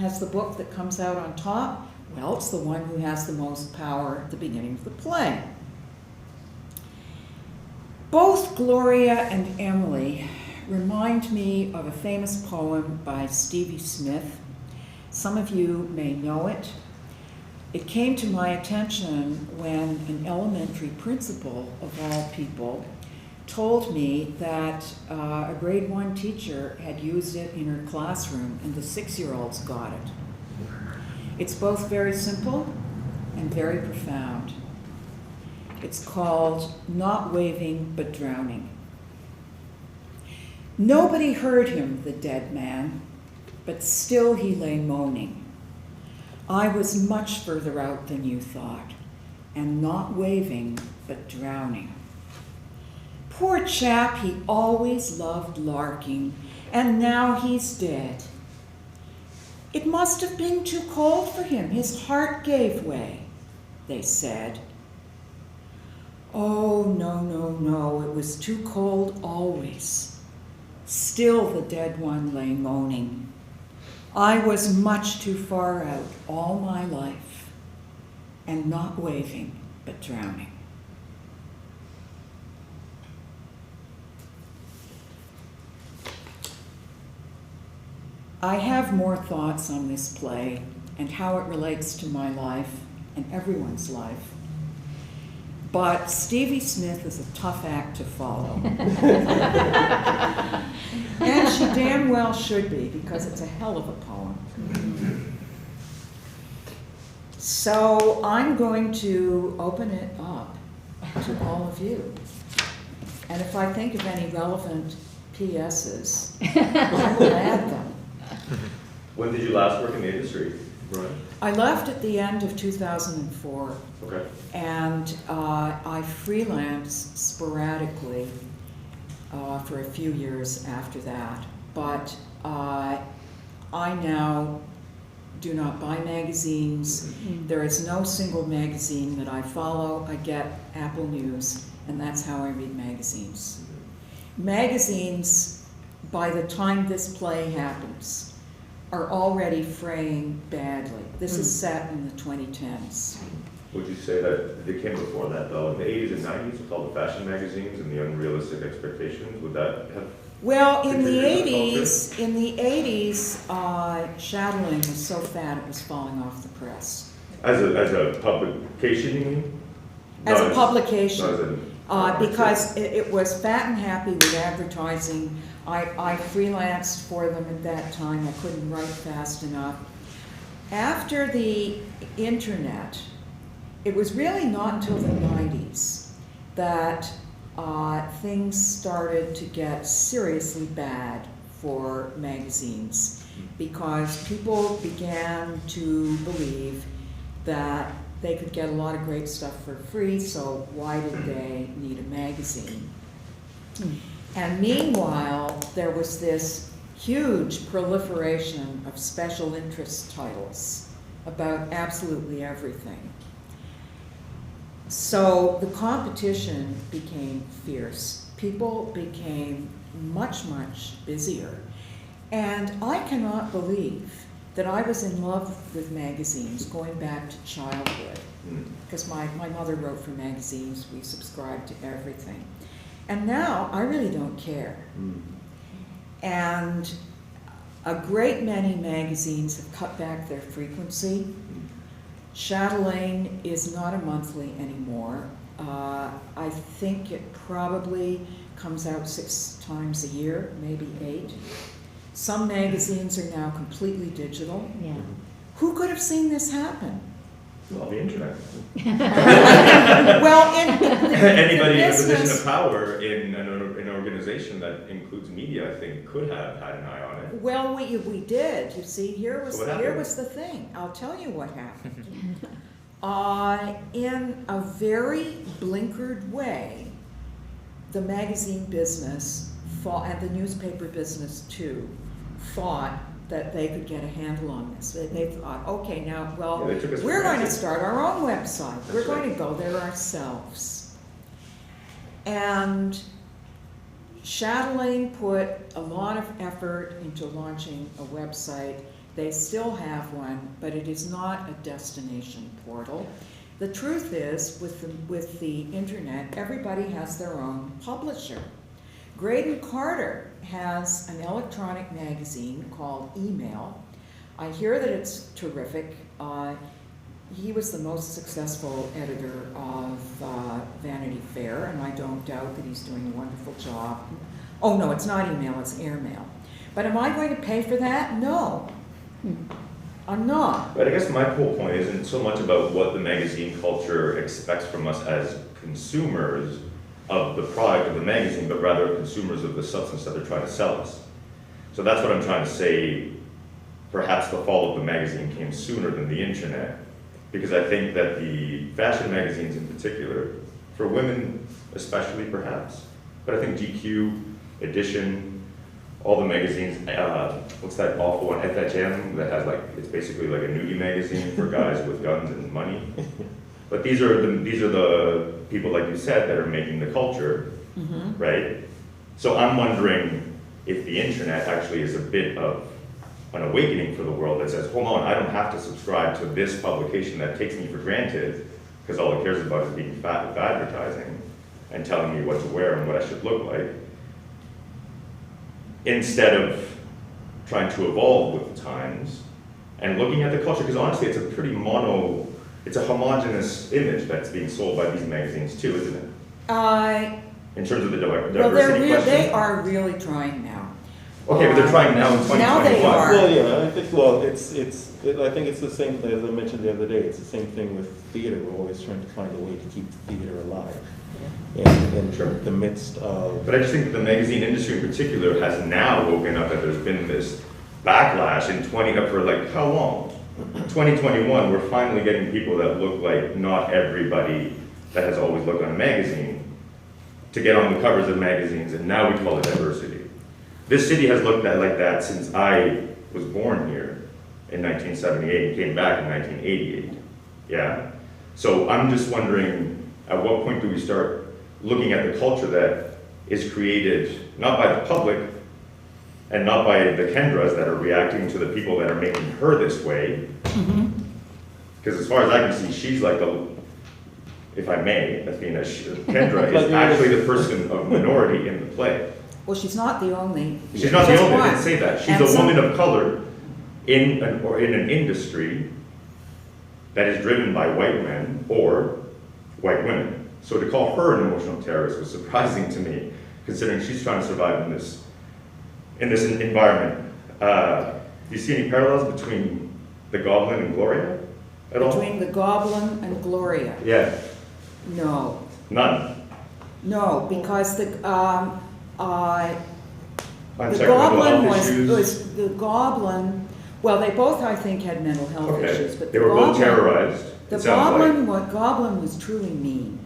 has the book that comes out on top? Well, it's the one who has the most power at the beginning of the play. Both Gloria and Emily remind me of a famous poem by Stevie Smith. Some of you may know it. It came to my attention when an elementary principal, of all people, told me that a grade 1 teacher had used it in her classroom and the 6-year-olds got it. It's both very simple and very profound. It's called Not Waving But Drowning. Nobody heard him, the dead man, but still he lay moaning. I was much further out than you thought, and not waving but drowning. Poor chap, he always loved larking, and now he's dead. It must have been too cold for him. His heart gave way, they said. Oh, no, no, no, it was too cold always. Still the dead one lay moaning. I was much too far out all my life, and not waving but drowning. I have more thoughts on this play and how it relates to my life and everyone's life. But Stevie Smith is a tough act to follow. And she damn well should be, because it's a hell of a poem. So I'm going to open it up to all of you. And if I think of any relevant PSs, I will add them. When did you last work in the industry, Rona? I left at the end of 2004. Okay. And I freelanced sporadically for a few years after that. But I now do not buy magazines. There is no single magazine that I follow. I get Apple News, and that's how I read magazines. Magazines, by the time this play happens, are already fraying badly. This is set in the 2010s. Would you say that they came before that, though? In the 80s and 90s, with all the fashion magazines and the unrealistic expectations, would that have... Well, in the contributed to 80s, Chatelaine was so fat it was falling off the press. As a publication, you mean? As Not a publication, not as because it was fat and happy with advertising. I freelanced for them at that time. I couldn't write fast enough. After the internet, it was really not until the 90s that things started to get seriously bad for magazines, because people began to believe that they could get a lot of great stuff for free, so why did they need a magazine? And meanwhile, there was this huge proliferation of special interest titles about absolutely everything. So the competition became fierce. People became much, much busier. And I cannot believe that I was in love with magazines going back to childhood, because my mother wrote for magazines. We subscribed to everything. And now I really don't care. And a great many magazines have cut back their frequency. Chatelaine is not a monthly anymore. I think it probably comes out 6 times a year, maybe 8. Some magazines are now completely digital. Yeah. Who could have seen this happen? Well, the internet. Well, in Anybody in a business- position of power in an organization that includes media, I think, could have had an eye on it. Well, we did. You see, here was So what happened? the thing. I'll tell you what happened. In a very blinkered way, the magazine business thought, and the newspaper business too, thought that they could get a handle on this. They thought, okay, now, well, Yeah, they took us for we're going to granted. start our own website. That's We're going right. to go there ourselves. And Chatelaine put a lot of effort into launching a website. They still have one, but it is not a destination portal. The truth is, with the internet, everybody has their own publisher. Graydon Carter has an electronic magazine called Email. I hear that it's terrific. He was the most successful editor of Vanity Fair, and I don't doubt that he's doing a wonderful job. Oh no, it's not Email, it's Airmail. But am I going to pay for that? No, I'm not. But I guess my whole point isn't so much about what the magazine culture expects from us as consumers of the product of the magazine, but rather consumers of the substance that they're trying to sell us. So that's what I'm trying to say. Perhaps the fall of the magazine came sooner than the internet, because I think that the fashion magazines in particular, for women especially perhaps, but I think GQ, Edition, all the magazines, what's that awful one, FHM, that has like, it's basically like a nudie magazine for guys with guns and money. But these are the people, like you said, that are making the culture, right? So I'm wondering if the internet actually is a bit of an awakening for the world that says, hold on, I don't have to subscribe to this publication that takes me for granted, because all it cares about is being fat with advertising and telling me what to wear and what I should look like, instead of trying to evolve with the times and looking at the culture, because honestly, it's a pretty it's a homogenous image that's being sold by these magazines too, isn't it? In terms of the diversity Well, question. they are really trying now. Okay, but they're trying now in 2021. Now they are. Well, yeah, I think, I think it's the same, as I mentioned the other day, it's the same thing with theater. We're always trying to find a way to keep theater alive. In the midst of. But I just think that the magazine industry in particular has now woken up that there's been this backlash for like how long? 2021, we're finally getting people that look like not everybody that has always looked on a magazine to get on the covers of magazines, and now we call it diversity. This city has looked at like that since I was born here in 1978 and came back in 1988. Yeah? So I'm just wondering, at what point do we start looking at the culture that is created not by the public and not by the Kendras that are reacting to the people that are making her this way? Because as far as I can see, she's like if I may, Athena, Kendra is actually the person of minority in the play. Well, she's not the only. She's not the just only, I one. didn't say that. She's And a woman of color in an industry that is driven by white men or white women. So to call her an emotional terrorist was surprising to me, considering she's trying to survive in this environment. Do you see any parallels between the Goblin and Gloria at all? Between the Goblin and Gloria? Yeah, No. none. No, because the Goblin issues. was the Goblin. Well, they both, I think, had mental health Okay, issues, but they the were both Goblin, terrorized. the it sounds like. Goblin was truly mean.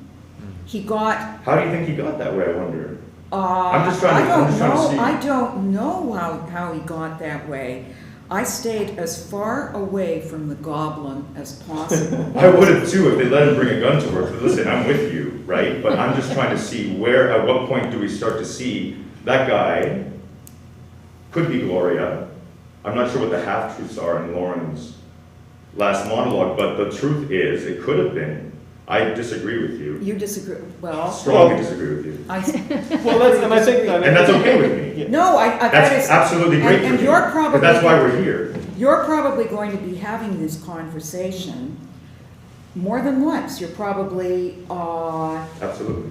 He got. How do you think he got that way, I wonder? I'm just trying to see. I don't know how he got that way. I stayed as far away from the Goblin as possible. I would have too if they let him bring a gun to work. But listen, I'm with you, right? But I'm just trying to see at what point do we start to see that guy could be Gloria. I'm not sure what the half-truths are in Lauren's last monologue, but the truth is it could have been. I disagree with you. You disagree? Well, Strongly disagree with you. I. Well, And that's okay with me. No, that That's is absolutely great and for you're me. probably. But that's why we're here. You're probably going to be having this conversation more than once. You're probably, Absolutely.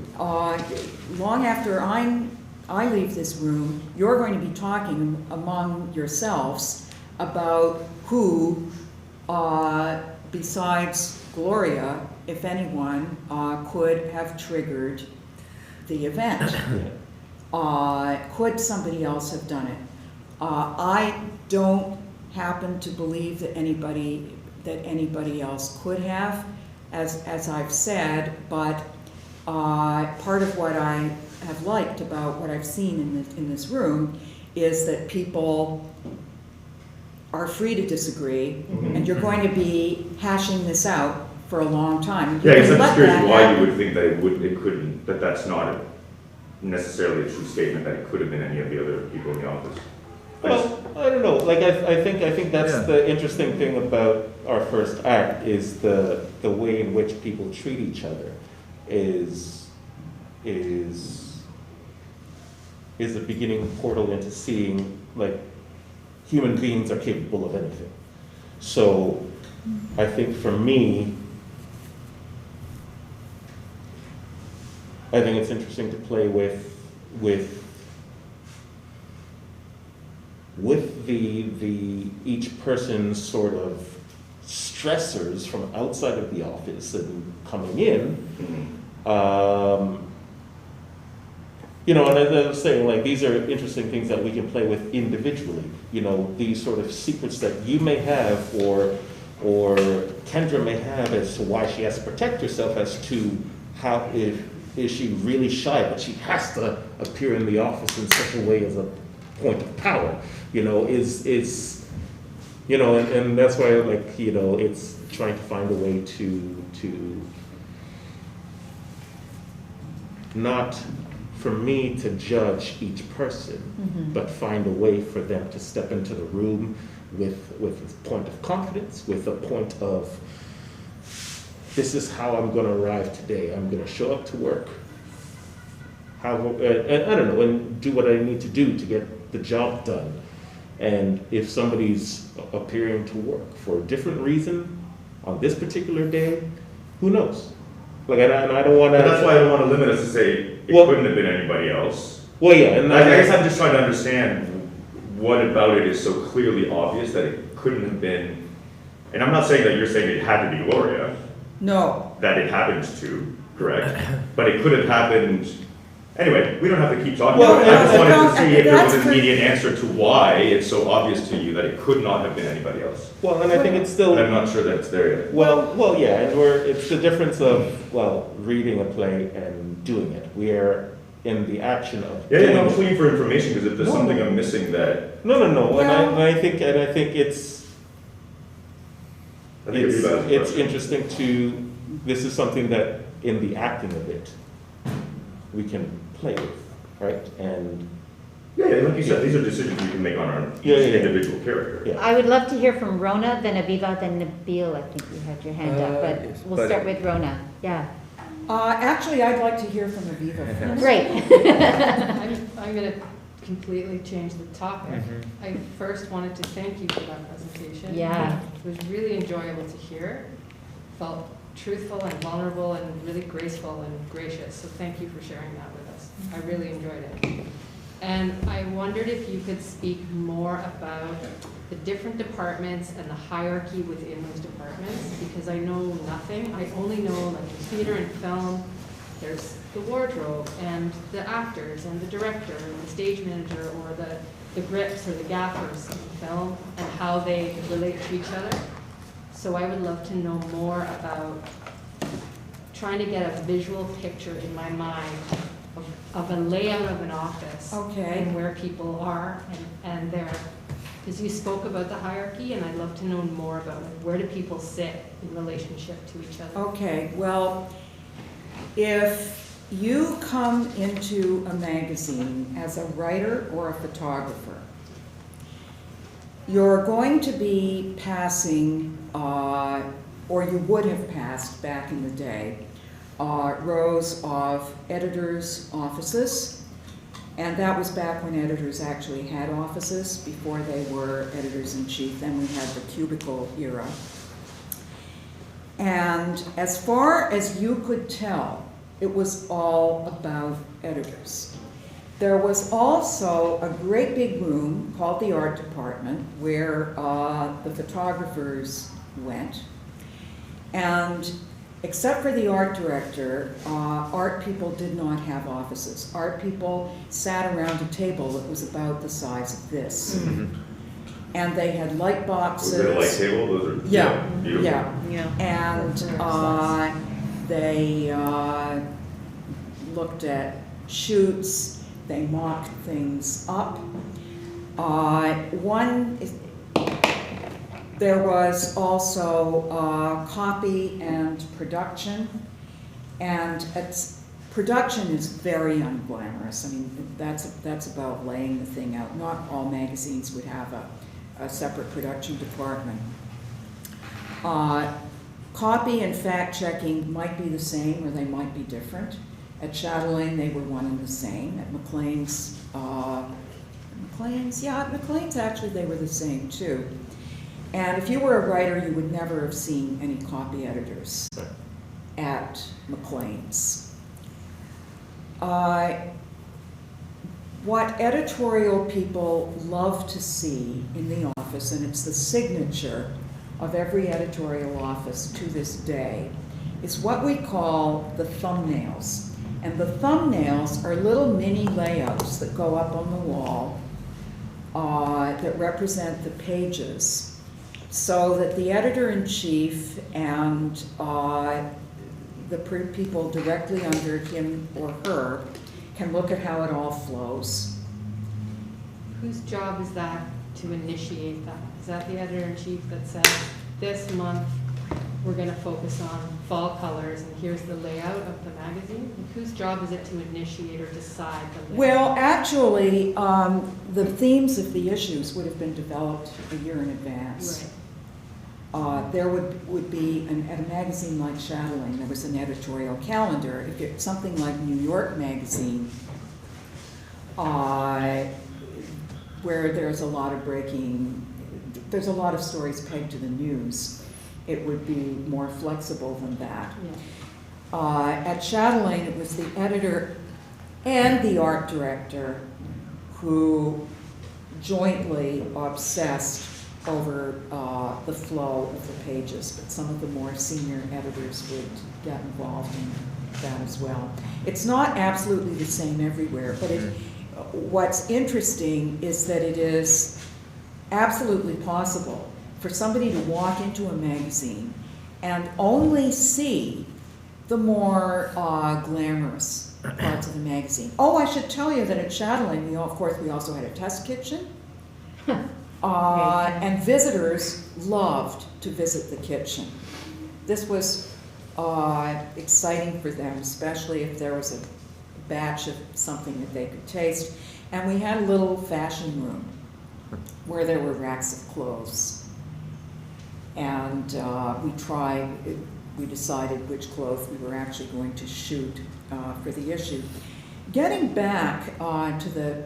long after I leave this room, you're going to be talking among yourselves about who, besides Gloria, if anyone, could have triggered the event. Could somebody else have done it? I don't happen to believe that anybody else could have, as I've said, but part of what I have liked about what I've seen in this room is that people are free to disagree, and you're going to be hashing this out for a long time. Yeah, I guess I'm just curious why you would think that that's not necessarily a true statement, that it could have been any of the other people in the office. Well, I don't know. Like I think that's the interesting thing about our first act is the way in which people treat each other is a beginning portal into seeing like human beings are capable of anything. So I think for me, I think it's interesting to play with the each person's sort of stressors from outside of the office and coming in. You know, and as I was saying, like, these are interesting things that we can play with individually. You know, these sort of secrets that you may have or Kendra may have as to why she has to protect herself, as to how, is she really shy, but she has to appear in the office in such a way as a point of power, you know, you know, and that's why, like, you know, it's trying to find a way to not for me to judge each person, but find a way for them to step into the room with a point of confidence, with a point of, this is how I'm going to arrive today. I'm going to show up to work, and I don't know, and do what I need to do to get the job done. And if somebody's appearing to work for a different reason on this particular day, who knows? Like, and I don't want to. But that's why I don't want to limit us to say it Well- couldn't have been anybody else. Well, yeah, and I guess I'm just trying to understand what about it is so clearly obvious that it couldn't have been, and I'm not saying that you're saying it had to be Gloria, No, that it happened to, correct? But it could have happened, anyway, we don't have to keep talking Well, about it. I just wanted to no, see if there was that's an immediate answer to why it's so obvious to you that it could not have been anybody else. Well, and I think it's still. But I'm not sure that it's there yet. Well, yeah, and it's the difference of, well, reading a play and doing it. We are in the action of. Yeah, doing I'm it. looking for information, because if there's No, something no. I'm missing that, No, Well- and I think it's I think it'd be valid. it's interesting to, this is something that in the acting of it, we can play with, right? And, Yeah, like you said, these are decisions we can make on our each Yeah, yeah, yeah. individual character. yeah. I would love to hear from Rona, then Aviva, then Nabil. I think you had your hand up, but Yes, we'll but- start with Rona. Yeah, actually, I'd like to hear from Aviva first. great. I'm going to completely change the topic. Mhm. I first wanted to thank you for that presentation. Yeah. It was really enjoyable to hear. Felt truthful and vulnerable and really graceful and gracious. So thank you for sharing that with us. I really enjoyed it. And I wondered if you could speak more about the different departments and the hierarchy within those departments, because I know nothing. I only know, like, in theater and film, there's the wardrobe and the actors and the director and the stage manager, or the grips or the gaffers in film, and how they relate to each other. So I would love to know more about trying to get a visual picture in my mind of a layout of an office. Okay. And where people are and their, because you spoke about the hierarchy, and I'd love to know more about, like, where do people sit in relationship to each other? Okay, well, if you come into a magazine as a writer or a photographer, you're going to be passing, or you would have passed back in the day, rows of editors' offices. And that was back when editors actually had offices, before they were editors-in-chief. Then we had the cubicle era. And as far as you could tell, it was all about editors. There was also a great big room called the art department, where the photographers went. And except for the art director, art people did not have offices. Art people sat around a table that was about the size of this. And they had light boxes. Was it a light table? Those are Yeah, beautiful. yeah. And they looked at shoots, they mocked things up. There was also copy and production, and production is very unglamorous. I mean, that's about laying the thing out. Not all magazines would have a separate production department. Copy and fact-checking might be the same, or they might be different. At Chatelaine, they were one and the same. At Maclean's, actually, they were the same too. And if you were a writer, you would never have seen any copy editors at Maclean's. What editorial people love to see in the office, and it's the signature of every editorial office to this day, is what we call the thumbnails. And the thumbnails are little mini layouts that go up on the wall that represent the pages, so that the editor-in-chief and the people directly under him or her can look at how it all flows. Whose job is that to initiate that? Is that the editor-in-chief that says, this month we're going to focus on fall colors and here's the layout of the magazine? Whose job is it to initiate or decide the layout? Well, actually, the themes of the issues would have been developed a year in advance. Right. There would be, at a magazine like Chatelaine, there was an editorial calendar. If it's something like New York Magazine, where there's a lot of there's a lot of stories pegged to the news, it would be more flexible than that. At Chatelaine, it was the editor and the art director who jointly obsessed over the flow of the pages, but some of the more senior editors would get involved in that as well. It's not absolutely the same everywhere, but what's interesting is that it is absolutely possible for somebody to walk into a magazine and only see the more glamorous parts of the magazine. Oh, I should tell you that at Chatelaine, of course, we also had a test kitchen. And visitors loved to visit the kitchen. This was exciting for them, especially if there was a batch of something that they could taste. And we had a little fashion room where there were racks of clothes. And we decided which clothes we were actually going to shoot for the issue. Getting back to the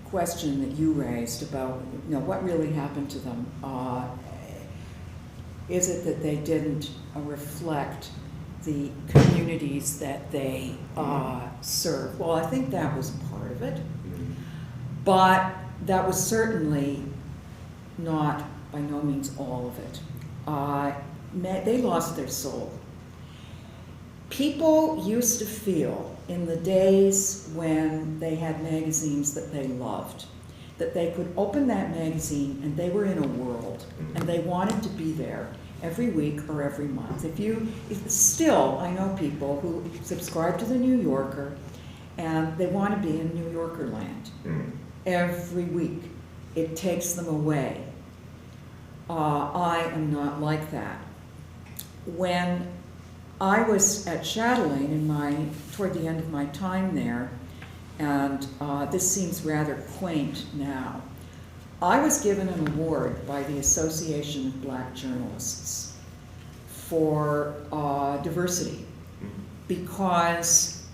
question that you raised about, what really happened to them. Is it that they didn't reflect the communities that they serve? Well, I think that was part of it, but that was certainly not, by no means, all of it. They lost their soul. People used to feel in the days when they had magazines that they loved, that they could open that magazine and they were in a world and they wanted to be there every week or every month. Still, I know people who subscribe to the New Yorker and they want to be in New Yorker land every week. It takes them away. I am not like that. When I was at Chatelaine toward the end of my time there, and this seems rather quaint now, I was given an award by the Association of Black Journalists for diversity, because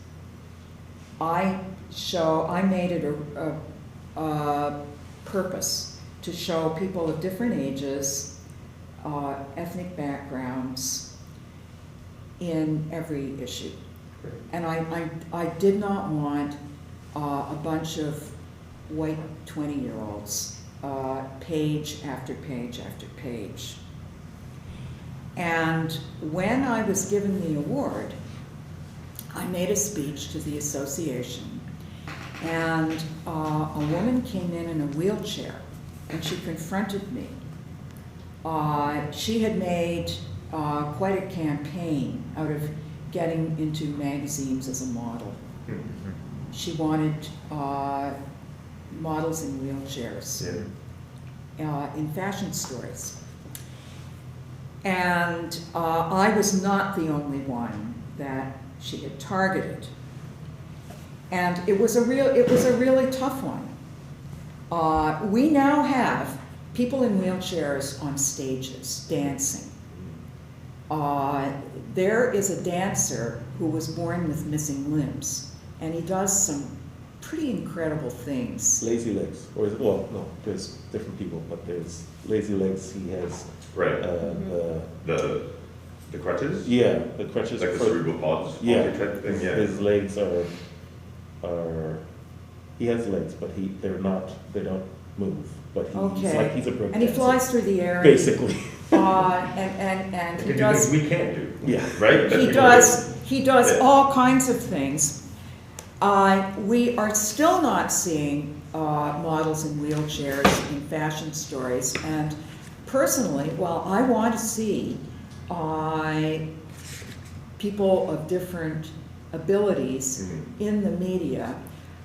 I made it a purpose to show people of different ages, ethnic backgrounds in every issue. And I did not want a bunch of white 20-year-olds, page after page after page. And when I was given the award, I made a speech to the association, and a woman came in a wheelchair, and she confronted me. She had made quite a campaign out of getting into magazines as a model. She wanted models in wheelchairs in fashion stories. And I was not the only one that she had targeted. And it was a really tough one. We now have people in wheelchairs on stages dancing. There is a dancer who was born with missing limbs, and he does some pretty incredible things. Lazy Legs, or is it, well, no, there's different people, but there's Lazy Legs, he has Right. The crutches? Yeah, the crutches. Like the cerebral palsy Yeah, type thing, yeah. his legs are, he has legs, but they don't move, but he's Okay. like, he's a broken And he dancer, flies through the air. basically. And he He does. we can't do. Yeah. Right? That He people does Yeah. all kinds of things. We are still not seeing models in wheelchairs in fashion stories, and personally, while I want to see people of different abilities in the media,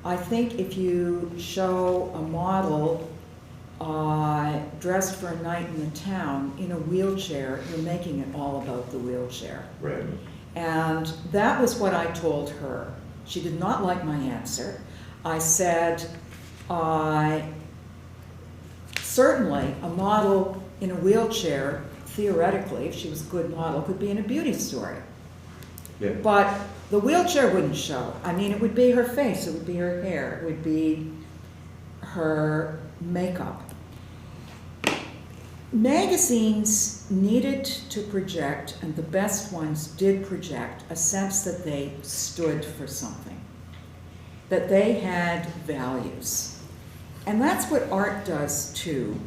I think if you show a model dressed for a night in the town in a wheelchair, you're making it all about the wheelchair. Right. And that was what I told her. She did not like my answer. I said, certainly a model in a wheelchair, theoretically, if she was a good model, could be in a beauty story. Yeah. But the wheelchair wouldn't show. I mean, it would be her face, it would be her hair, it would be her makeup. Magazines needed to project, and the best ones did project, a sense that they stood for something, that they had values. And that's what art does too.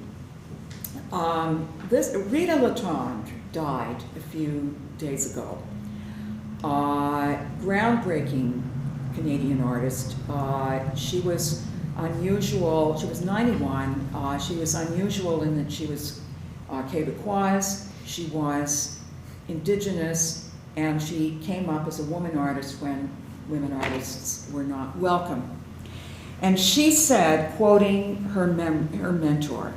Rita Latendre died a few days ago. Groundbreaking Canadian artist. She was unusual. She was 91. She was unusual in that she was Quebecoise. She was Indigenous, and she came up as a woman artist when women artists were not welcome. And she said, quoting her mentor,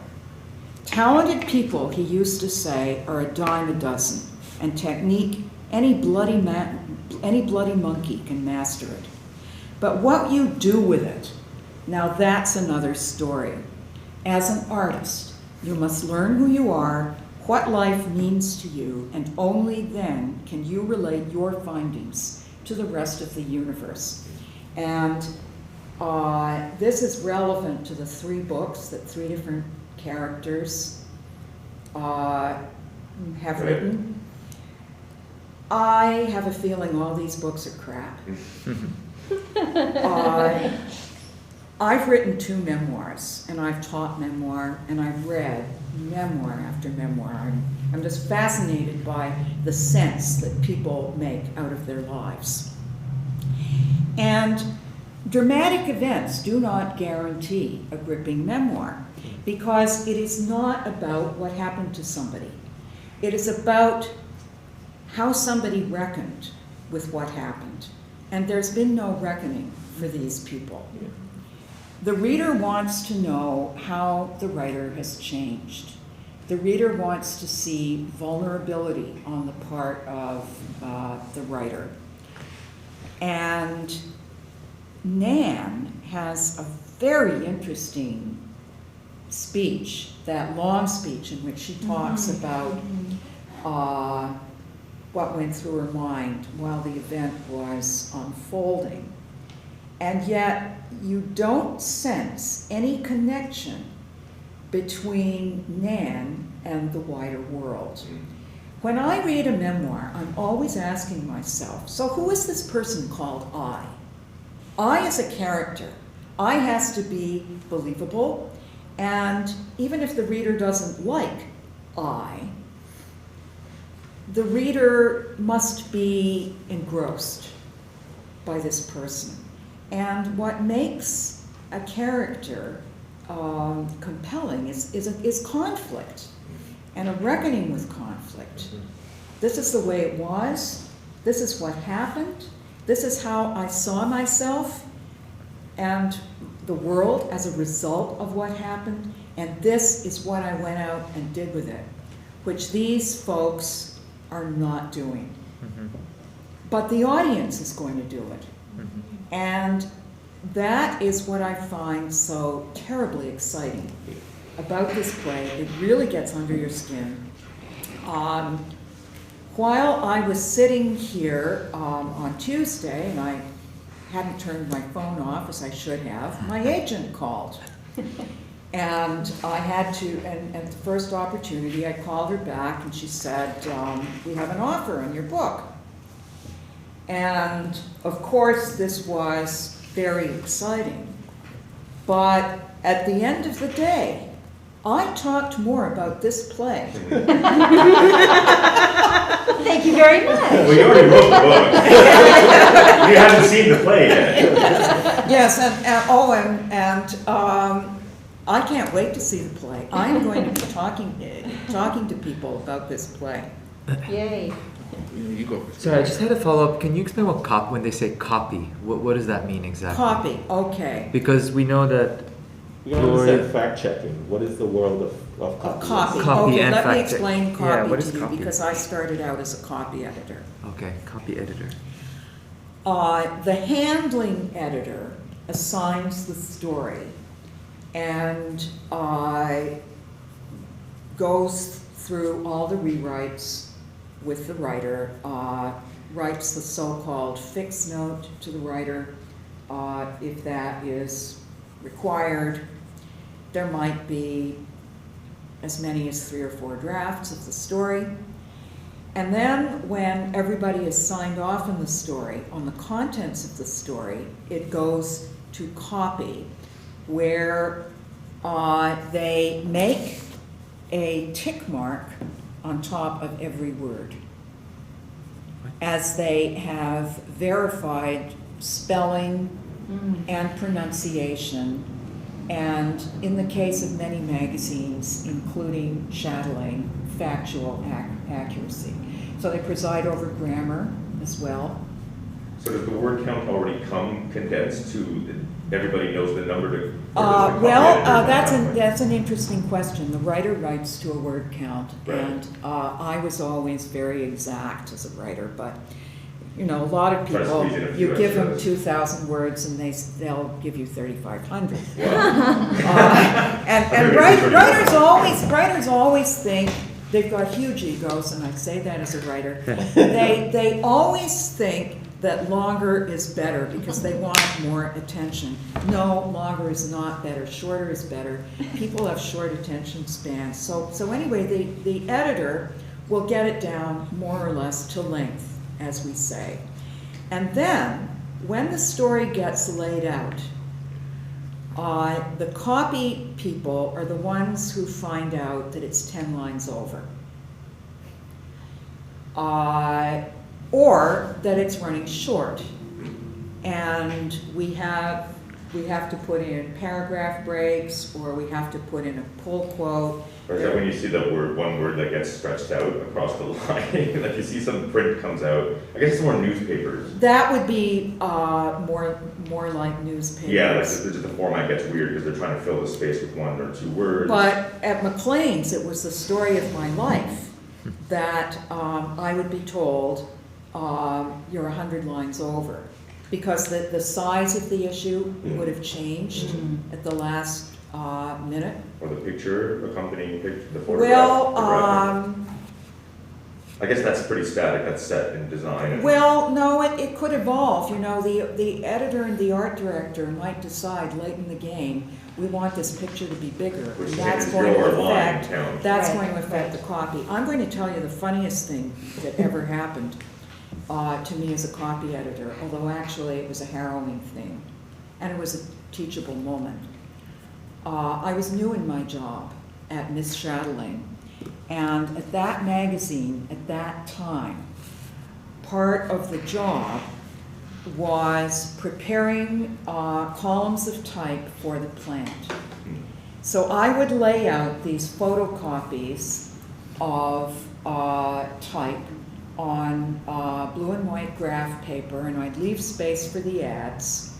"Talented people," he used to say, "are a dime a dozen, and technique, any bloody monkey can master it. But what you do with it, now that's another story. As an artist, you must learn who you are, what life means to you, and only then can you relate your findings to the rest of the universe." And this is relevant to the 3 books that 3 different characters have written. I have a feeling all these books are crap. I've written 2 memoirs, and I've taught memoir, and I've read memoir after memoir. I'm just fascinated by the sense that people make out of their lives. And dramatic events do not guarantee a gripping memoir, because it is not about what happened to somebody. It is about how somebody reckoned with what happened. And there's been no reckoning for these people. The reader wants to know how the writer has changed. The reader wants to see vulnerability on the part of the writer. And Nan has a very interesting speech, that long speech in which she talks about what went through her mind while the event was unfolding. And yet you don't sense any connection between Nan and the wider world. When I read a memoir, I'm always asking myself, so who is this person called I? I as a character. I has to be believable, and even if the reader doesn't like I, the reader must be engrossed by this person. And what makes a character compelling is conflict, and a reckoning with conflict. This is the way it was. This is what happened. This is how I saw myself and the world as a result of what happened. And this is what I went out and did with it, which these folks are not doing. But the audience is going to do it. And that is what I find so terribly exciting about this play. It really gets under your skin. While I was sitting here on Tuesday, and I hadn't turned my phone off as I should have, my agent called. And I had to, and at the first opportunity, I called her back, and she said, "We have an offer on your book." And of course, this was very exciting. But at the end of the day, I talked more about this play. Thank you very much. Well, you already wrote the book. You haven't seen the play yet. Yes, and I can't wait to see the play. I'm going to be talking to people about this play. Yay. You go first. Sorry, I just had a follow-up. Can you explain what when they say copy, what does that mean exactly? Copy, okay. Because we know that We don't understand fact checking. What is the world of A copy? copy. Copy Okay, and let me fact check. explain Yeah, copy what to is you, copy? because I started out as a copy editor. Okay, copy editor. The handling editor assigns the story and goes through all the rewrites with the writer, writes the so-called fix note to the writer if that is required, there might be as many as 3 or 4 drafts of the story. And then when everybody is signed off on the story, on the contents of the story, it goes to copy, where they make a tick mark on top of every word, as they have verified spelling and pronunciation, and in the case of many magazines, including Chatelaine, factual accuracy. So they preside over grammar as well. So does the word count already come condensed to, everybody knows the number to? That's an interesting question. The writer writes to a word count, Right. and I was always very exact as a writer, but you know, a lot of Try to people, squeeze in a few you give them extras. 2,000 words and they'll give you 3,500. Wow. And writers always think they've got huge egos, and I say that as a writer. They always think that longer is better because they want more attention. No, longer is not better. Shorter is better. People have short attention spans. So anyway, the editor will get it down more or less to length, as we say. And then, when the story gets laid out, the copy people are the ones who find out that it's 10 lines over. Or that it's running short. And we have to put in paragraph breaks, or we have to put in a pull quote. Or is that when you see the one word that gets stretched out across the line? Like you see some print comes out, I guess it's more newspapers. That would be more like newspapers. Yeah, like the format gets weird because they're trying to fill the space with 1 or 2 words. But at Maclean's, it was the story of my life that I would be told, you're 100 lines over. Because the size of the issue would have changed at the last minute. Or the picture accompanying the photograph. Well, I guess that's pretty static, that's set in design. well, no, it could evolve. You know, the editor and the art director might decide late in the game, we want this picture to be bigger. Which And that's is going your to line affect, count. that's Right, going to affect the copy. I'm going to tell you the funniest thing that ever happened to me as a copy editor, although actually it was a harrowing thing, and it was a teachable moment. I was new in my job at Miss Chatelaine, and at that magazine, at that time, part of the job was preparing columns of type for the plant. So I would lay out these photocopies of type on blue and white graph paper, and I'd leave space for the ads,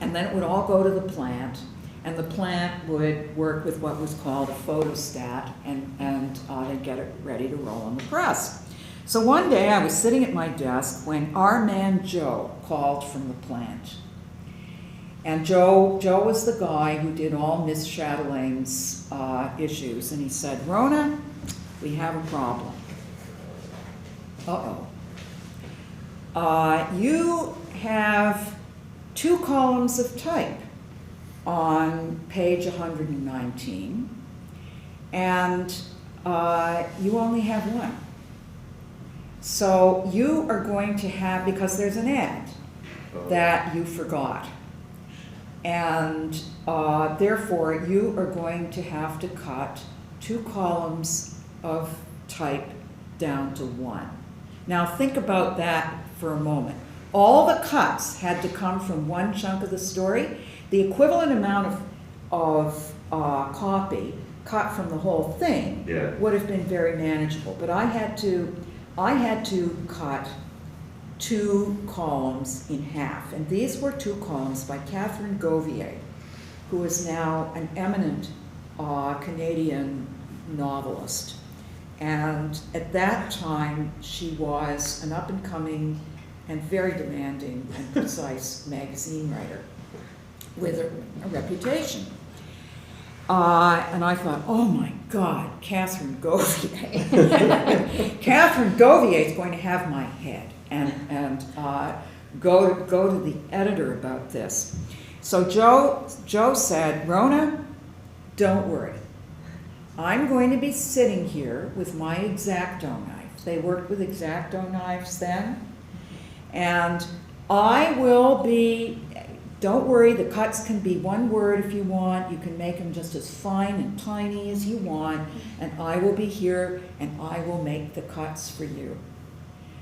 and then it would all go to the plant, and the plant would work with what was called a photostat, and they'd get it ready to roll on the press. So one day I was sitting at my desk when our man Joe called from the plant. And Joe was the guy who did all Miss Chatelaine's issues, and he said, "Rona, we have a problem." Uh-oh. You have 2 columns of type on page 119, and you only have 1. So you are going to have, because there's an ad that you forgot, and therefore you are going to have to cut 2 columns of type down to 1. Now think about that for a moment. All the cuts had to come from one chunk of the story. The equivalent amount of copy cut from the whole thing would have been very manageable. But I had to cut 2 columns in half, and these were 2 columns by Catherine Gauvier, who is now an eminent Canadian novelist. And at that time, she was an up-and-coming and very demanding and precise magazine writer with a reputation. And I thought, oh my God, Catherine Gauvier. Catherine Gauvier is going to have my head, and go to the editor about this. So Joe said, "Rona, don't worry. I'm going to be sitting here with my X-Acto knife. They worked with X-Acto knives then. And I will be, don't worry, the cuts can be one word if you want. You can make them just as fine and tiny as you want. And I will be here and I will make the cuts for you.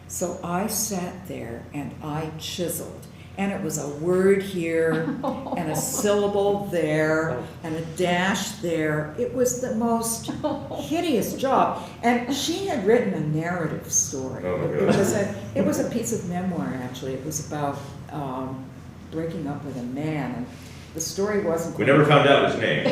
So I sat there and I chiseled. And it was a word here and a syllable there and a dash there. It was the most hideous job. And she had written a narrative story. Oh, It was a piece of memoir, actually. It was about breaking up with a man. And the story wasn't... We never found out his name.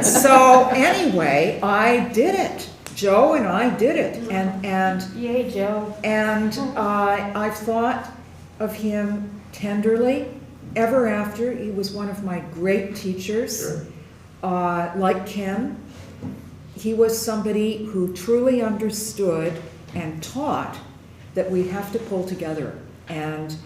So anyway, I did it. Joe and I did it, and Yay, Joe. And I've thought of him tenderly ever after. He was one of my great teachers. Sure. Like Ken, he was somebody who truly understood and taught that we have to pull together, and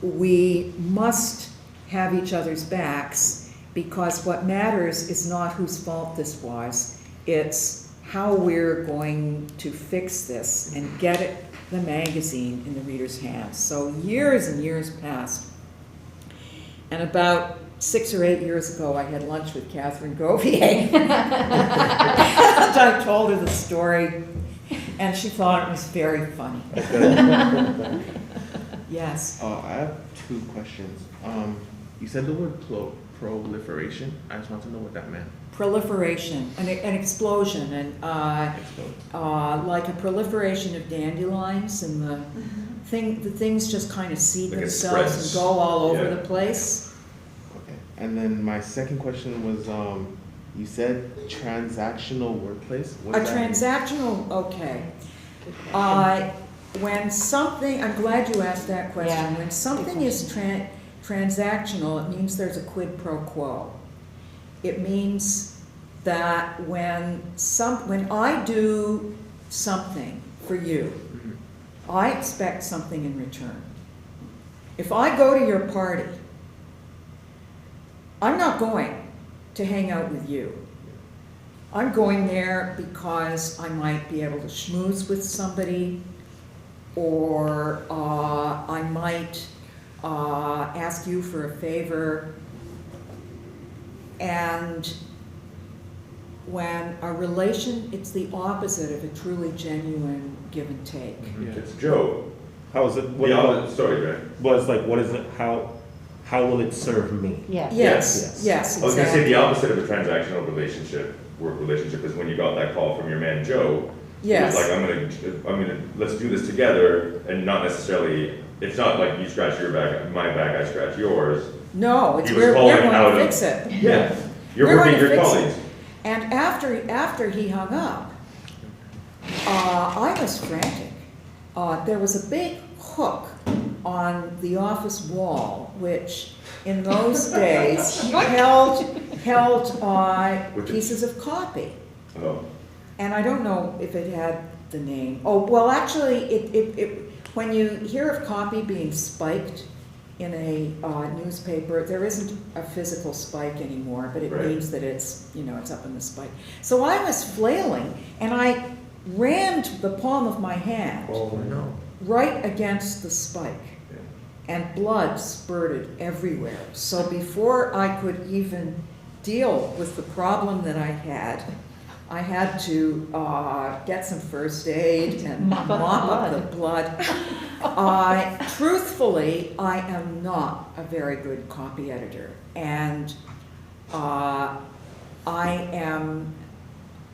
we must have each other's backs. Because what matters is not whose fault this was, it's how we're going to fix this and get the magazine in the reader's hands. So years and years passed, and about 6 or 8 years ago I had lunch with Catherine Govier, and I told her the story, and she thought it was very funny. Yes. I have 2 questions. You said the word proliferation. I just want to know what that meant. Proliferation, an explosion, and like a proliferation of dandelions, and the things just kind of seed Like it themselves and spreads. go all over Yeah. the place. Okay. And then my second question was, you said transactional workplace. What A does that mean? transactional, okay. When something, I'm glad you asked that question. Yeah, When something is transactional, it means there's a quid pro quo. It means that when I do something for you, I expect something in return. If I go to your party, I'm not going to hang out with you. I'm going there because I might be able to schmooze with somebody, or I might ask you for a favor. And when a relation, it's the opposite of a truly genuine give and take. It's Joe. How is it, what, Sorry, Greg. well, it's like, what is it, how will it serve me? Yeah. Yes, yes, I was gonna say exactly. the opposite of a transactional relationship, work relationship, is when you got that call from your man Joe. Yes. It was like, I'm gonna, let's do this together, and not necessarily, it's not like you scratch your back, my back, I scratch yours. No, it's He was we're calling going out to of- fix it. Yeah. You're We're working going to with your fix it. colleagues. And after he hung up, I was frantic. There was a big hook on the office wall, which in those days held pieces of copy. Oh, And I don't know if it had the name. Oh, well, actually, when you hear of copy being spiked in a newspaper, there isn't a physical spike anymore, but it Right. means that it's up in the spike. So I was flailing, and I rammed the palm of my hand oh no. right against the spike, and blood spurted everywhere. So before I could even deal with the problem that I had to get some first aid and mop up the blood. Truthfully, I am not a very good copy editor, and I am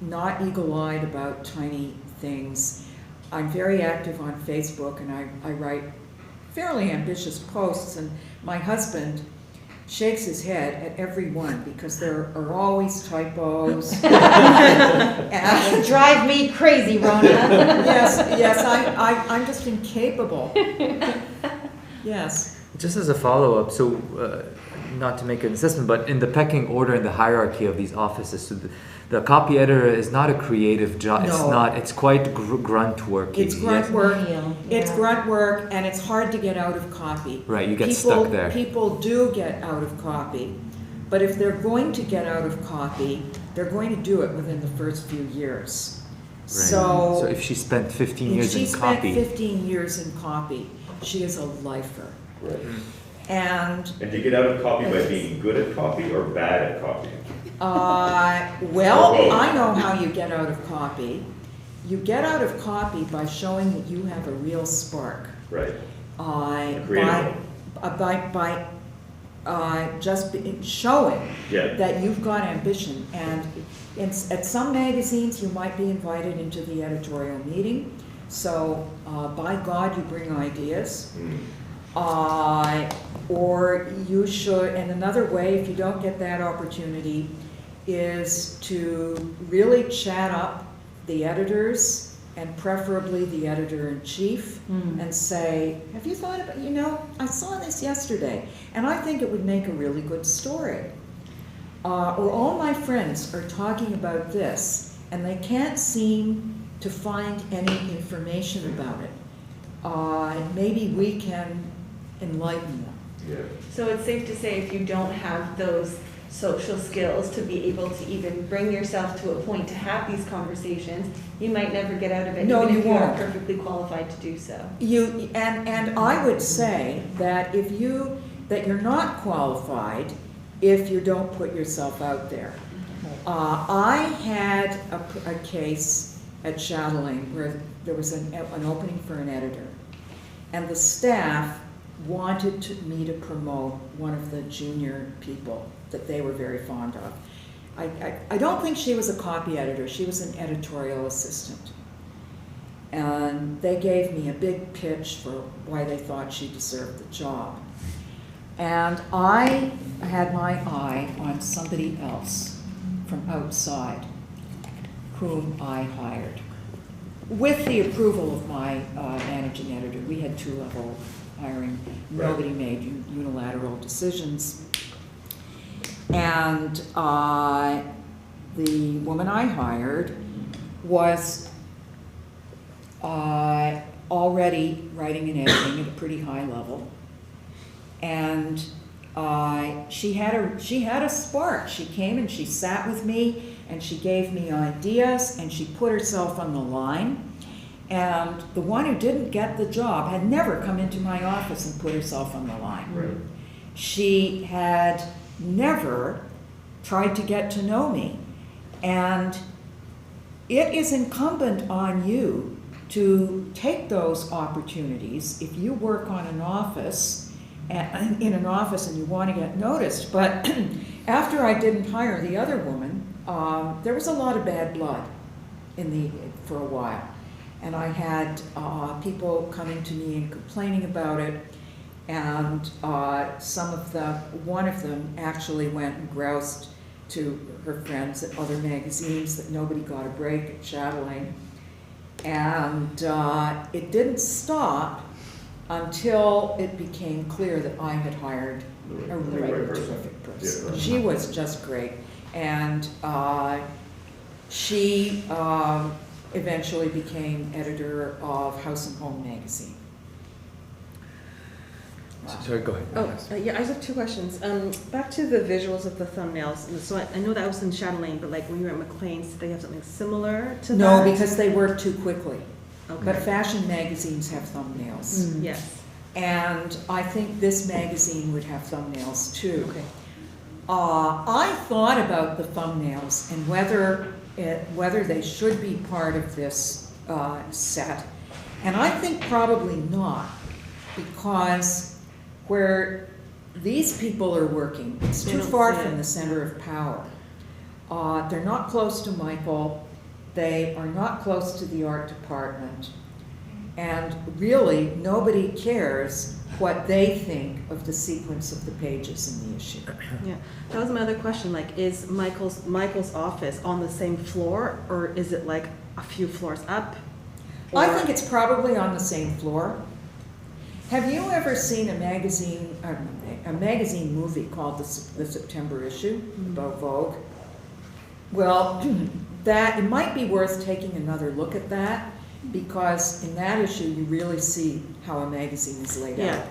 not eagle-eyed about tiny things. I'm very active on Facebook, and I write fairly ambitious posts, and my husband shakes his head at every one because there are always typos. You drive me crazy, Rona. Yes, I'm just incapable. Yes. Just as a follow-up, so not to make an assessment, but in the pecking order in the hierarchy of these offices, so the copy editor is not a creative job. It's No. not. It's quite grunt work. It's grunt Yes. work, Real, it's yeah. grunt work, and it's hard to get out of copy. Right, you get People- stuck there. People do get out of copy, but if they're going to get out of copy, they're going to do it within the first few years. Right. So, if she spent 15 if years she in spent copy, 15 years in copy, she is a lifer. Right. And, And do you get out of copy by being good at copy or bad at copy? well, Or both. I know how you get out of copy. You get out of copy by showing that you have a real spark. Right. By, Creative. just showing Yeah. that you've got ambition. And at some magazines, you might be invited into the editorial meeting. So, by God, you bring ideas. Or you should, and another way, if you don't get that opportunity, is to really chat up the editors and preferably the editor-in-chief and say, have you thought about, I saw this yesterday and I think it would make a really good story. Or all my friends are talking about this and they can't seem to find any information about it. Maybe we can enlighten them. Yeah. So it's safe to say if you don't have those social skills to be able to even bring yourself to a point to have these conversations, you might never get out of it, No, even you if you are won't. perfectly qualified to do so. And I would say that that you're not qualified if you don't put yourself out there. I had a case at Chatelaine where there was an opening for an editor, and the staff wanted me to promote one of the junior people that they were very fond of. I don't think she was a copy editor, she was an editorial assistant. And they gave me a big pitch for why they thought she deserved the job. And I had my eye on somebody else from outside whom I hired. With the approval of my managing editor, we had two-level hiring. Nobody made unilateral decisions. And the woman I hired was already writing and editing at a pretty high level. And she had a spark. She came and she sat with me and she gave me ideas and she put herself on the line. And the one who didn't get the job had never come into my office and put herself on the line. Right. She had never tried to get to know me. And it is incumbent on you to take those opportunities if you work on an office, in an office and you want to get noticed. But after I didn't hire the other woman, there was a lot of bad blood for a while. And I had people coming to me and complaining about it. And one of them actually went and groused to her friends at other magazines that nobody got a break at Chatelaine. And it didn't stop until it became clear that I had hired a really terrific person. Yeah. She was just great. And she eventually became editor of House and Home magazine. Sorry, go ahead. Oh, yeah, I just have two questions. Back to the visuals of the thumbnails. And so I know that was in Chatelaine, but like when you were at McLean's, did they have something similar to that? No, because they work too quickly. Okay. But fashion magazines have thumbnails. Yes. And I think this magazine would have thumbnails too. Okay. I thought about the thumbnails and whether they should be part of this set. And I think probably not, because where these people are working, it's They too don't far see from it. the center of power. They're not close to Michael. They are not close to the art department. And really, nobody cares what they think of the sequence of the pages in the issue. Yeah, that was my other question. Like, is Michael's office on the same floor, or is it like a few floors up? I Or- think it's probably on the same floor. Have you ever seen a magazine movie called the September Issue about Vogue? Well, that it might be worth taking another look at that, because in that issue you really see how a magazine is laid Yeah. out.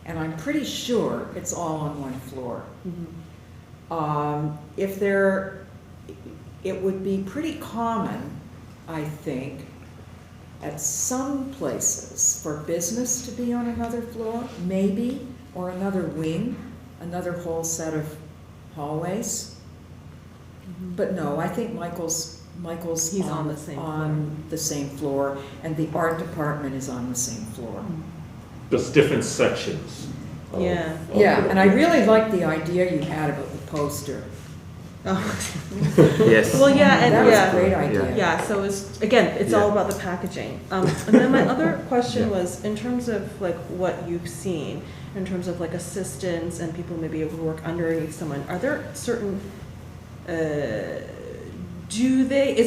And I'm pretty sure it's all on one floor. It would be pretty common, I think, at some places for business to be on another floor, maybe, or another wing, another whole set of hallways. But no, I think Michael's He's on the same on the same floor, and the art department is on the same floor. Just different sections. Yeah. Yeah, and I really like the idea you had about the poster. Oh. Yes. Well, yeah, and That was yeah. a great idea. Yeah, so it's, again, it's all Yeah. about the packaging. And then my other question Yeah. was, in terms of like what you've seen, in terms of like assistants and people maybe who work underneath someone, are there certain, is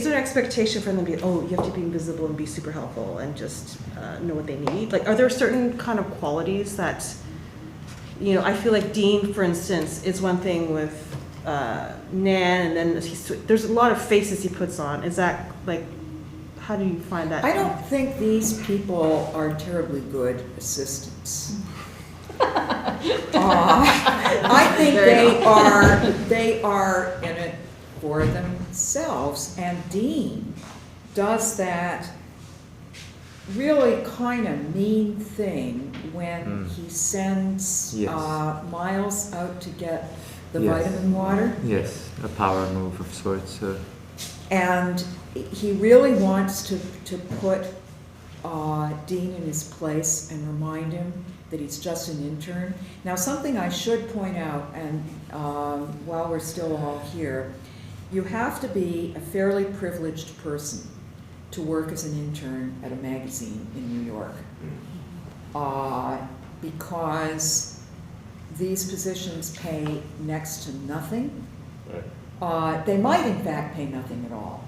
there an expectation for them to be, oh, you have to be invisible and be super helpful and just know what they need? Like, are there certain kind of qualities that, you know, I feel like Dean, for instance, is one thing with Nan, and then there's a lot of faces he puts on. Is that like, how do you find that? I don't think these people are terribly good assistants. I think they are in it for themselves, and Dean does that really kind of mean thing when he sends Yes. Miles out to get the Yes. vitamin water. Yes, a power move of sorts. And he really wants to put Dean in his place and remind him that he's just an intern. Now, something I should point out, and while we're still all here, you have to be a fairly privileged person to work as an intern at a magazine in New York, because these positions pay next to nothing. They might, in fact, pay nothing at all.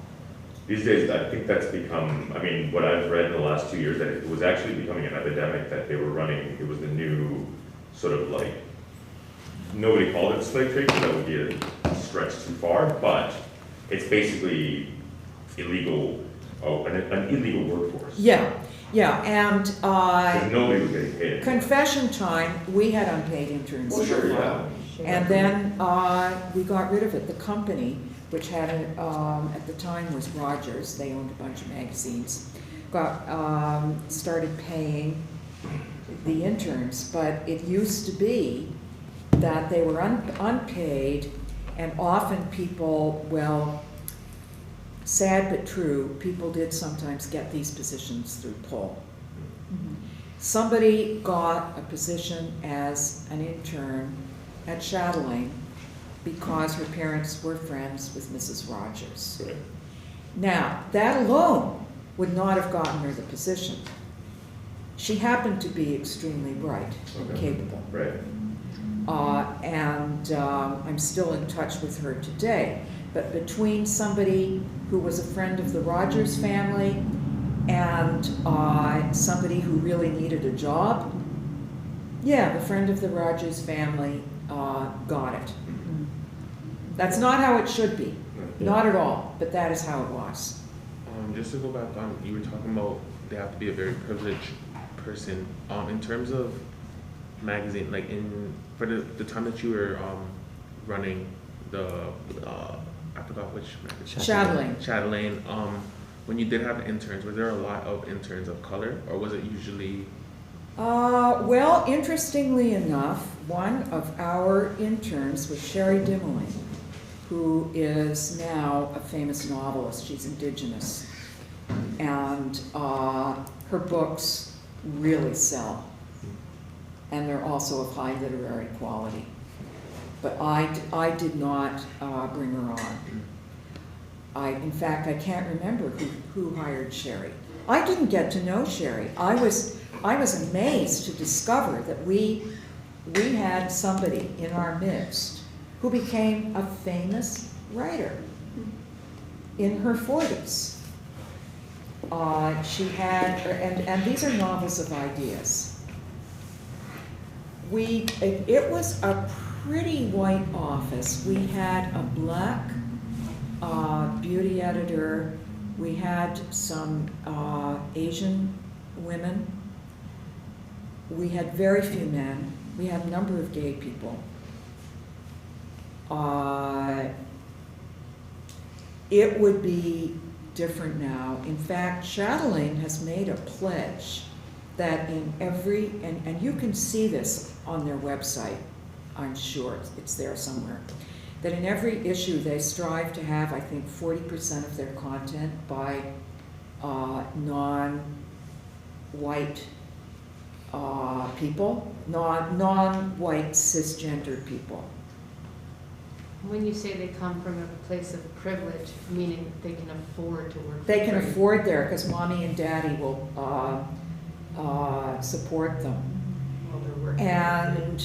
These days, I think that's become, I mean, what I've read in the last 2 years, that it was actually becoming an epidemic that they were running. It was the new sort of like, nobody called it slave trade, because that would be a stretch too far, but it's basically illegal, an illegal workforce. Yeah, and Because nobody was getting paid. confession time, we had unpaid interns Well, for a sure, while. yeah. And then we got rid of it. The company, which had at the time was Rogers, they owned a bunch of magazines, started paying the interns, but it used to be that they were unpaid, and often people, well, sad but true, people did sometimes get these positions through pull. Somebody got a position as an intern at Chatelaine because her parents were friends with Mrs. Rogers. Right. Now, that alone would not have gotten her the position. She happened to be extremely bright and Okay. capable. Right. And I'm still in touch with her today. But between somebody who was a friend of the Rogers family and somebody who really needed a job, yeah, the friend of the Rogers family got it. That's not how it should be, not at all, but that is how it was. Just to go back on, you were talking about they have to be a very privileged person. In terms of magazine, like for the time that you were running the I forgot which magazine. Chatelaine. Chatelaine. When you did have interns, was there a lot of interns of color, or was it usually? Well, interestingly enough, one of our interns was Sherry Dimmoling, who is now a famous novelist. She's Indigenous. And her books really sell. And they're also of high literary quality. But I did not bring her on. In fact, I can't remember who hired Sherry. I didn't get to know Sherry. I was amazed to discover that we had somebody in our midst who became a famous writer in her 40s. She had, and these are novels of ideas. it was a pretty white office. We had a black beauty editor. We had some Asian women. We had very few men. We had a number of gay people. It would be different now. In fact, Chatelaine has made a pledge that in every, and you can see this on their website, I'm sure, it's there somewhere, that in every issue they strive to have, I think, 40% of their content by non-white people, non-white cisgendered people. When you say they come from a place of privilege, meaning they can afford to work for They can free. afford there because mommy and daddy will support them. While they're working. And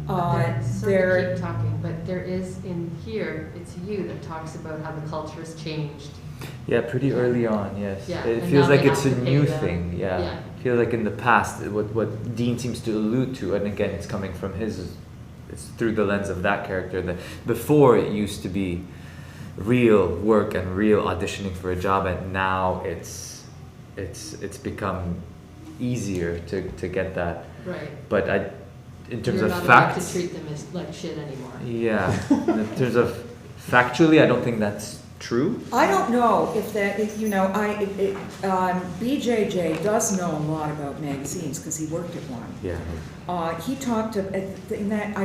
Sorry to there, keep talking, but there is in here, it's you that talks about how the culture has changed. Yeah, pretty early on, yes. Yeah, It and feels now like they it's a have to pay new them. thing, yeah. Yeah. I feel like in the past, what Dean seems to allude to, and again, it's coming from it's through the lens of that character, that before it used to be real work and real auditioning for a job, and now it's become easier to get that. Right. But in terms You're of not allowed to facts, treat them as like shit anymore. yeah, in terms of factually, I don't think that's true. I don't know if that, if, you know, BJJ does know a lot about magazines because he worked at one. Yeah. He talked in that,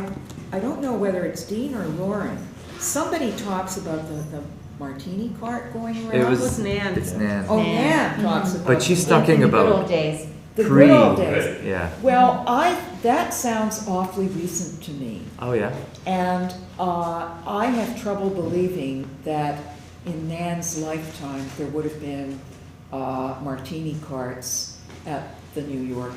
I don't know whether it's Dean or Lauren. Somebody talks about the martini cart going around. It was was Nan. It's Nan. Oh, Nan. Nan talks about. But she's it. talking In the good about old days. The pre- good old days. Yeah. Well, that sounds awfully recent to me. Oh yeah. And I have trouble believing that in Nan's lifetime there would have been martini carts at the New Yorker.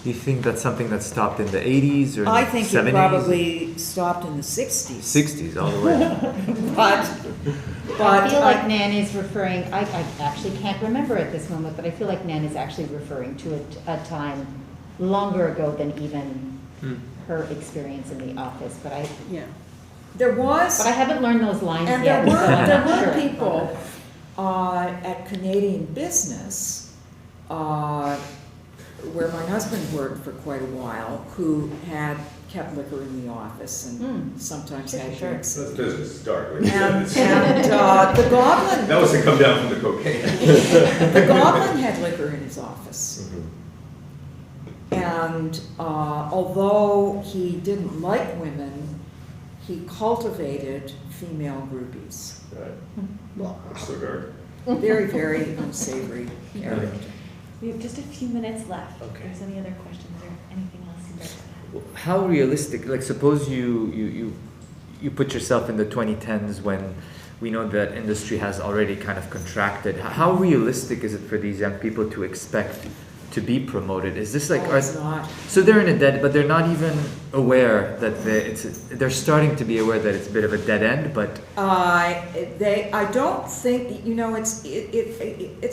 You think that's something that stopped in the 80s or I think 70s? it probably stopped in the 60s. 60s all the way. But I feel like Nan is referring, I actually can't remember at this moment, but I feel like Nan is actually referring to a time longer ago than even her experience in the office, but I there was, haven't learned those lines and yet. there so I'm were not sure. people at Canadian Business, where my husband worked for quite a while, who had kept liquor in the office and sometimes had Sure. drinks. That's business, dark. And the Goblin, That was to come down from the cocaine. the Goblin had liquor in his office. And although he didn't like women, he cultivated female groupies. Right. Well, so dark. Very, very unsavory character. We have just a few minutes left. Okay. If there's any other questions or anything else you'd like to add. How realistic, like suppose you put yourself in the 2010s when we know that industry has already kind of contracted. How realistic is it for these young people to expect to be promoted? Is this like, Oh, it's not. so they're in a dead, but they're not even aware that they're starting to be aware that it's a bit of a dead end, but I don't think, you know, it's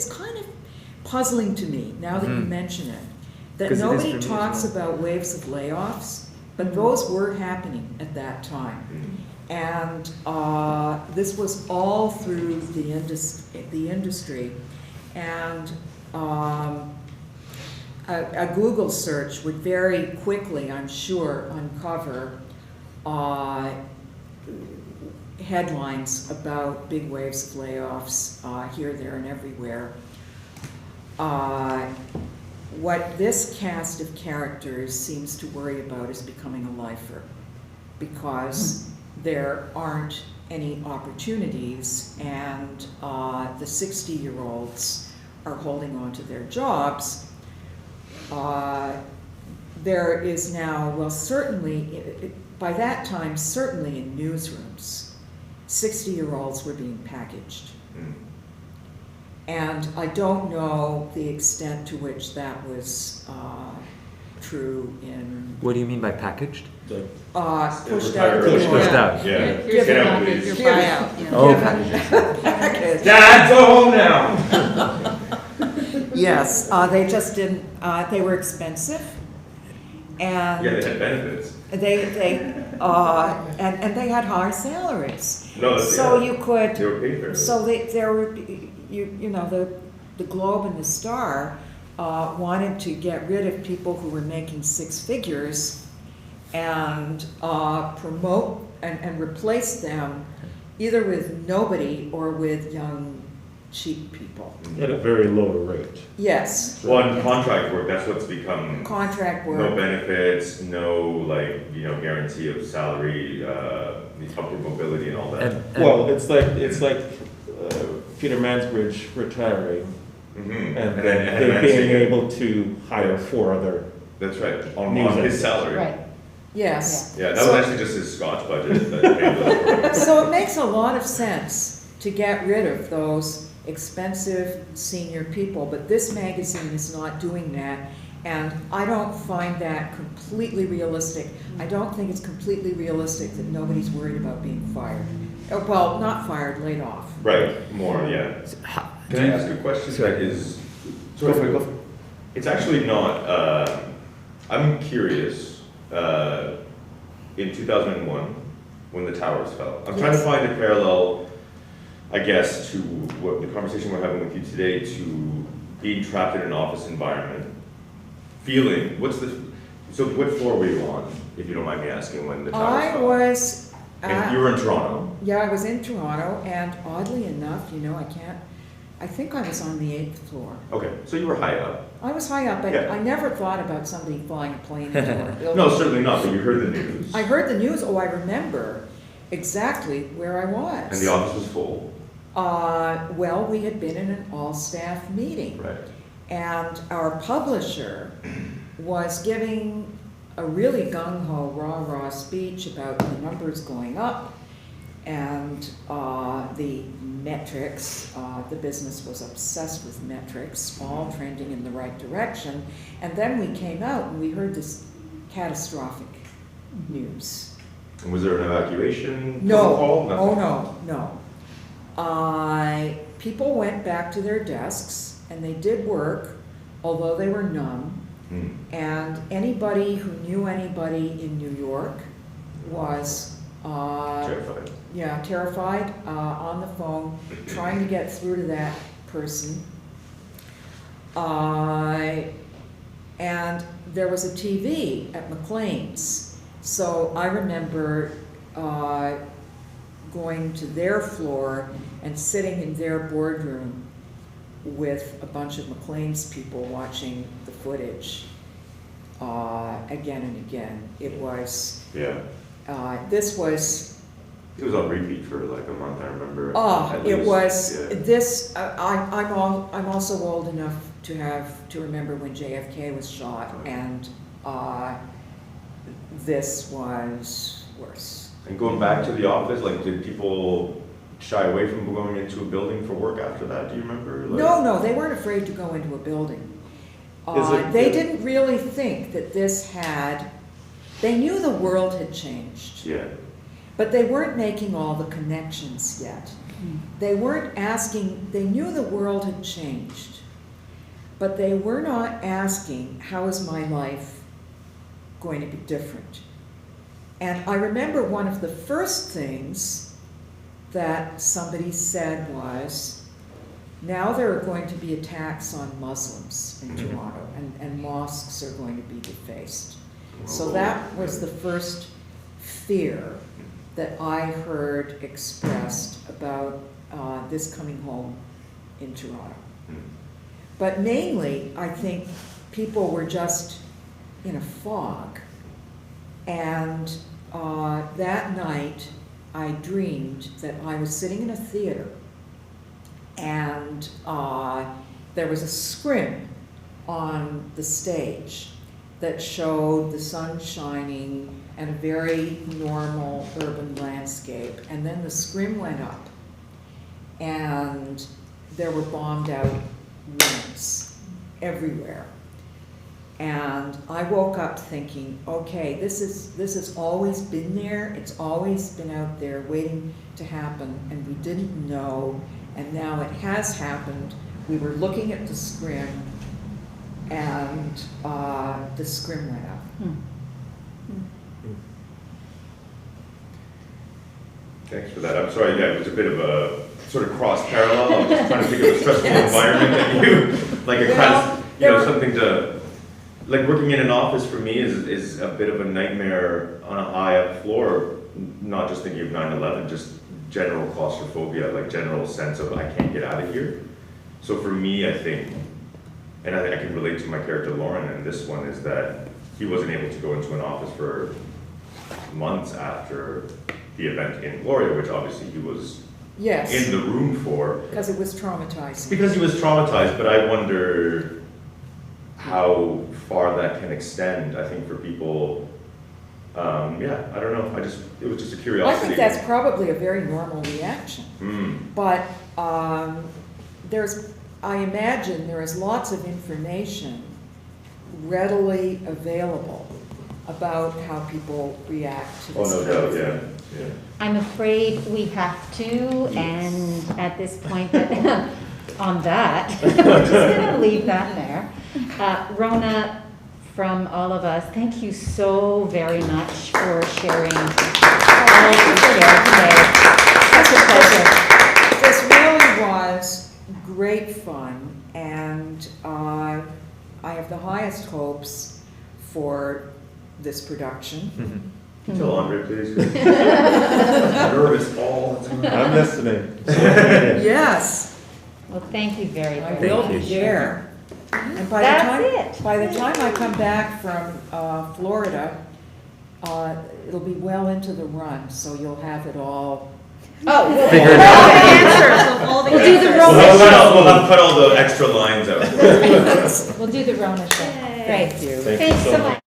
kind of puzzling to me, now that you mention it, that 'Cause it is nobody for me as talks well. about waves of layoffs, but those were happening at that time. And this was all through the industry. And a Google search would very quickly, I'm sure, uncover headlines about big waves of layoffs here, there, and everywhere. What this cast of characters seems to worry about is becoming a lifer, because there aren't any opportunities, and the 60-year-olds are holding on to their jobs. There is now, well, certainly, by that time, certainly in newsrooms, 60-year-olds were being packaged. And I don't know the extent to which that was true in, what do you mean by packaged? pushed out the Pushed door. out. Yeah. Here's Get your out, package, please. your buyout. Yeah. Oh, Package. Dad, go home now. Yes, they just didn't, they were expensive, And Yeah, they had benefits. and they had high salaries. No, So yeah, you could, they were paid fairly. so there were, you know, the Globe and the Star wanted to get rid of people who were making six figures and promote and replace them either with nobody or with young, cheap people. At a very low rate. Yes, Well, in contract work, that's what's become, contract no work. benefits, no, like, you know, guarantee of salary, upward mobility and all that. Well, it's like Peter Mansbridge retiring Mhm. and then they being Mansfield. able to hire four other. That's right, on News his editors. salary. Right. Yes. Yeah, that So- was actually just his Scotch budget that paid those. So it makes a lot of sense to get rid of those expensive senior people, but this magazine is not doing that. And I don't find that completely realistic. I don't think it's completely realistic that nobody's worried about being fired. Well, not fired, laid off. Right, more, yeah. Can I ask a question Sorry. that is? Go for it, go for it. It's actually not, I'm curious, in 2001, when the towers fell. I'm trying to Yes. find a parallel, I guess, to what the conversation we're having with you today, to being trapped in an office environment, feeling, so what floor were you on, if you don't mind me asking, when the towers I fell? was, And you were in Toronto? yeah, I was in Toronto, and oddly enough, you know, I think I was on the 8th floor. Okay, so you were high up. I was high up, Yeah. I never thought about somebody flying a plane into our building. No, certainly not, but you heard the news. I heard the news, I remember exactly where I was. And the office was full. Well, we had been in an all-staff meeting. Right. And our publisher was giving a really gung-ho, rah-rah speech about the numbers going up and the metrics. The business was obsessed with metrics, all trending in the right direction. And then we came out and we heard this catastrophic news. And was there an evacuation No, protocol? oh Nothing? no, no. People went back to their desks and they did work, although they were numb. Hmm. And anybody who knew anybody in New York was, Terrified. yeah, terrified, on the phone, trying to get through to that person. And there was a TV at McLean's. So I remember going to their floor and sitting in their boardroom with a bunch of McLean's people watching the footage again and again. It was, Yeah. this was, It was on repeat for like a month, I remember. at it least. was, Yeah. this, I'm also old enough to remember when JFK was shot, and this was worse. And going back to the office, like, did people shy away from going into a building for work after that? Do you remember? Like, No, they weren't afraid to go into a building. Is They it- didn't really think that this had, they knew the world had changed, Yeah. but they weren't making all the connections yet. They weren't asking, they knew the world had changed, but they were not asking, how is my life going to be different? And I remember one of the first things that somebody said was, now there are going to be attacks on Muslims in Toronto, and mosques are going to be defaced. So that was the first fear that I heard expressed about this coming home in Toronto. But mainly, I think people were just in a fog. And that night, I dreamed that I was sitting in a theater, and there was a scrim on the stage that showed the sun shining and a very normal urban landscape. And then the scrim went up, and there were bombed out rooms everywhere. And I woke up thinking, okay, this has always been there. It's always been out there waiting to happen, and we didn't know, and now it has happened. We were looking at the scrim, and the scrim went up. Thanks for that. I'm sorry, yeah, it was a bit of a sort of cross parallel. I was just trying to think of a stressful environment that you, like a kind of, you know, something to, like working in an office for me is a bit of a nightmare on a high up floor, not just thinking of 9/11, just general claustrophobia, like general sense of I can't get out of here. So for me, I think, and I can relate to my character Lauren in this one, is that he wasn't able to go into an office for months after the event in Gloria, which obviously he was Yes, in the room for. because it was traumatizing. Because he was traumatized, but I wonder how far that can extend, I think, for people. Yeah, I don't know, it was just a I curiosity. think that's probably a very normal reaction. But I imagine there is lots of information readily available about how people react to Oh, this. no kind of doubt, thing. yeah. I'm afraid we have to, and at this point, on that, we're just gonna leave that there. Rona, from all of us, thank you so very much for sharing all that you shared today. Such a pleasure. This really was great fun, and I have the highest hopes for this production. Tell Andre, please. I'm nervous all the time. I'm listening. Yes, Well, thank you very, I very will much. be there. And by That's the time, it. by the time I come back from Florida, it'll be well into the run, so you'll have it all. Oh, we'll Figure it All out. the answers, all the We'll do the answers. Rona We'll have cut all the extra lines out. We'll do the Rona show. Great. Thank you. Thank you Thanks so so much. much.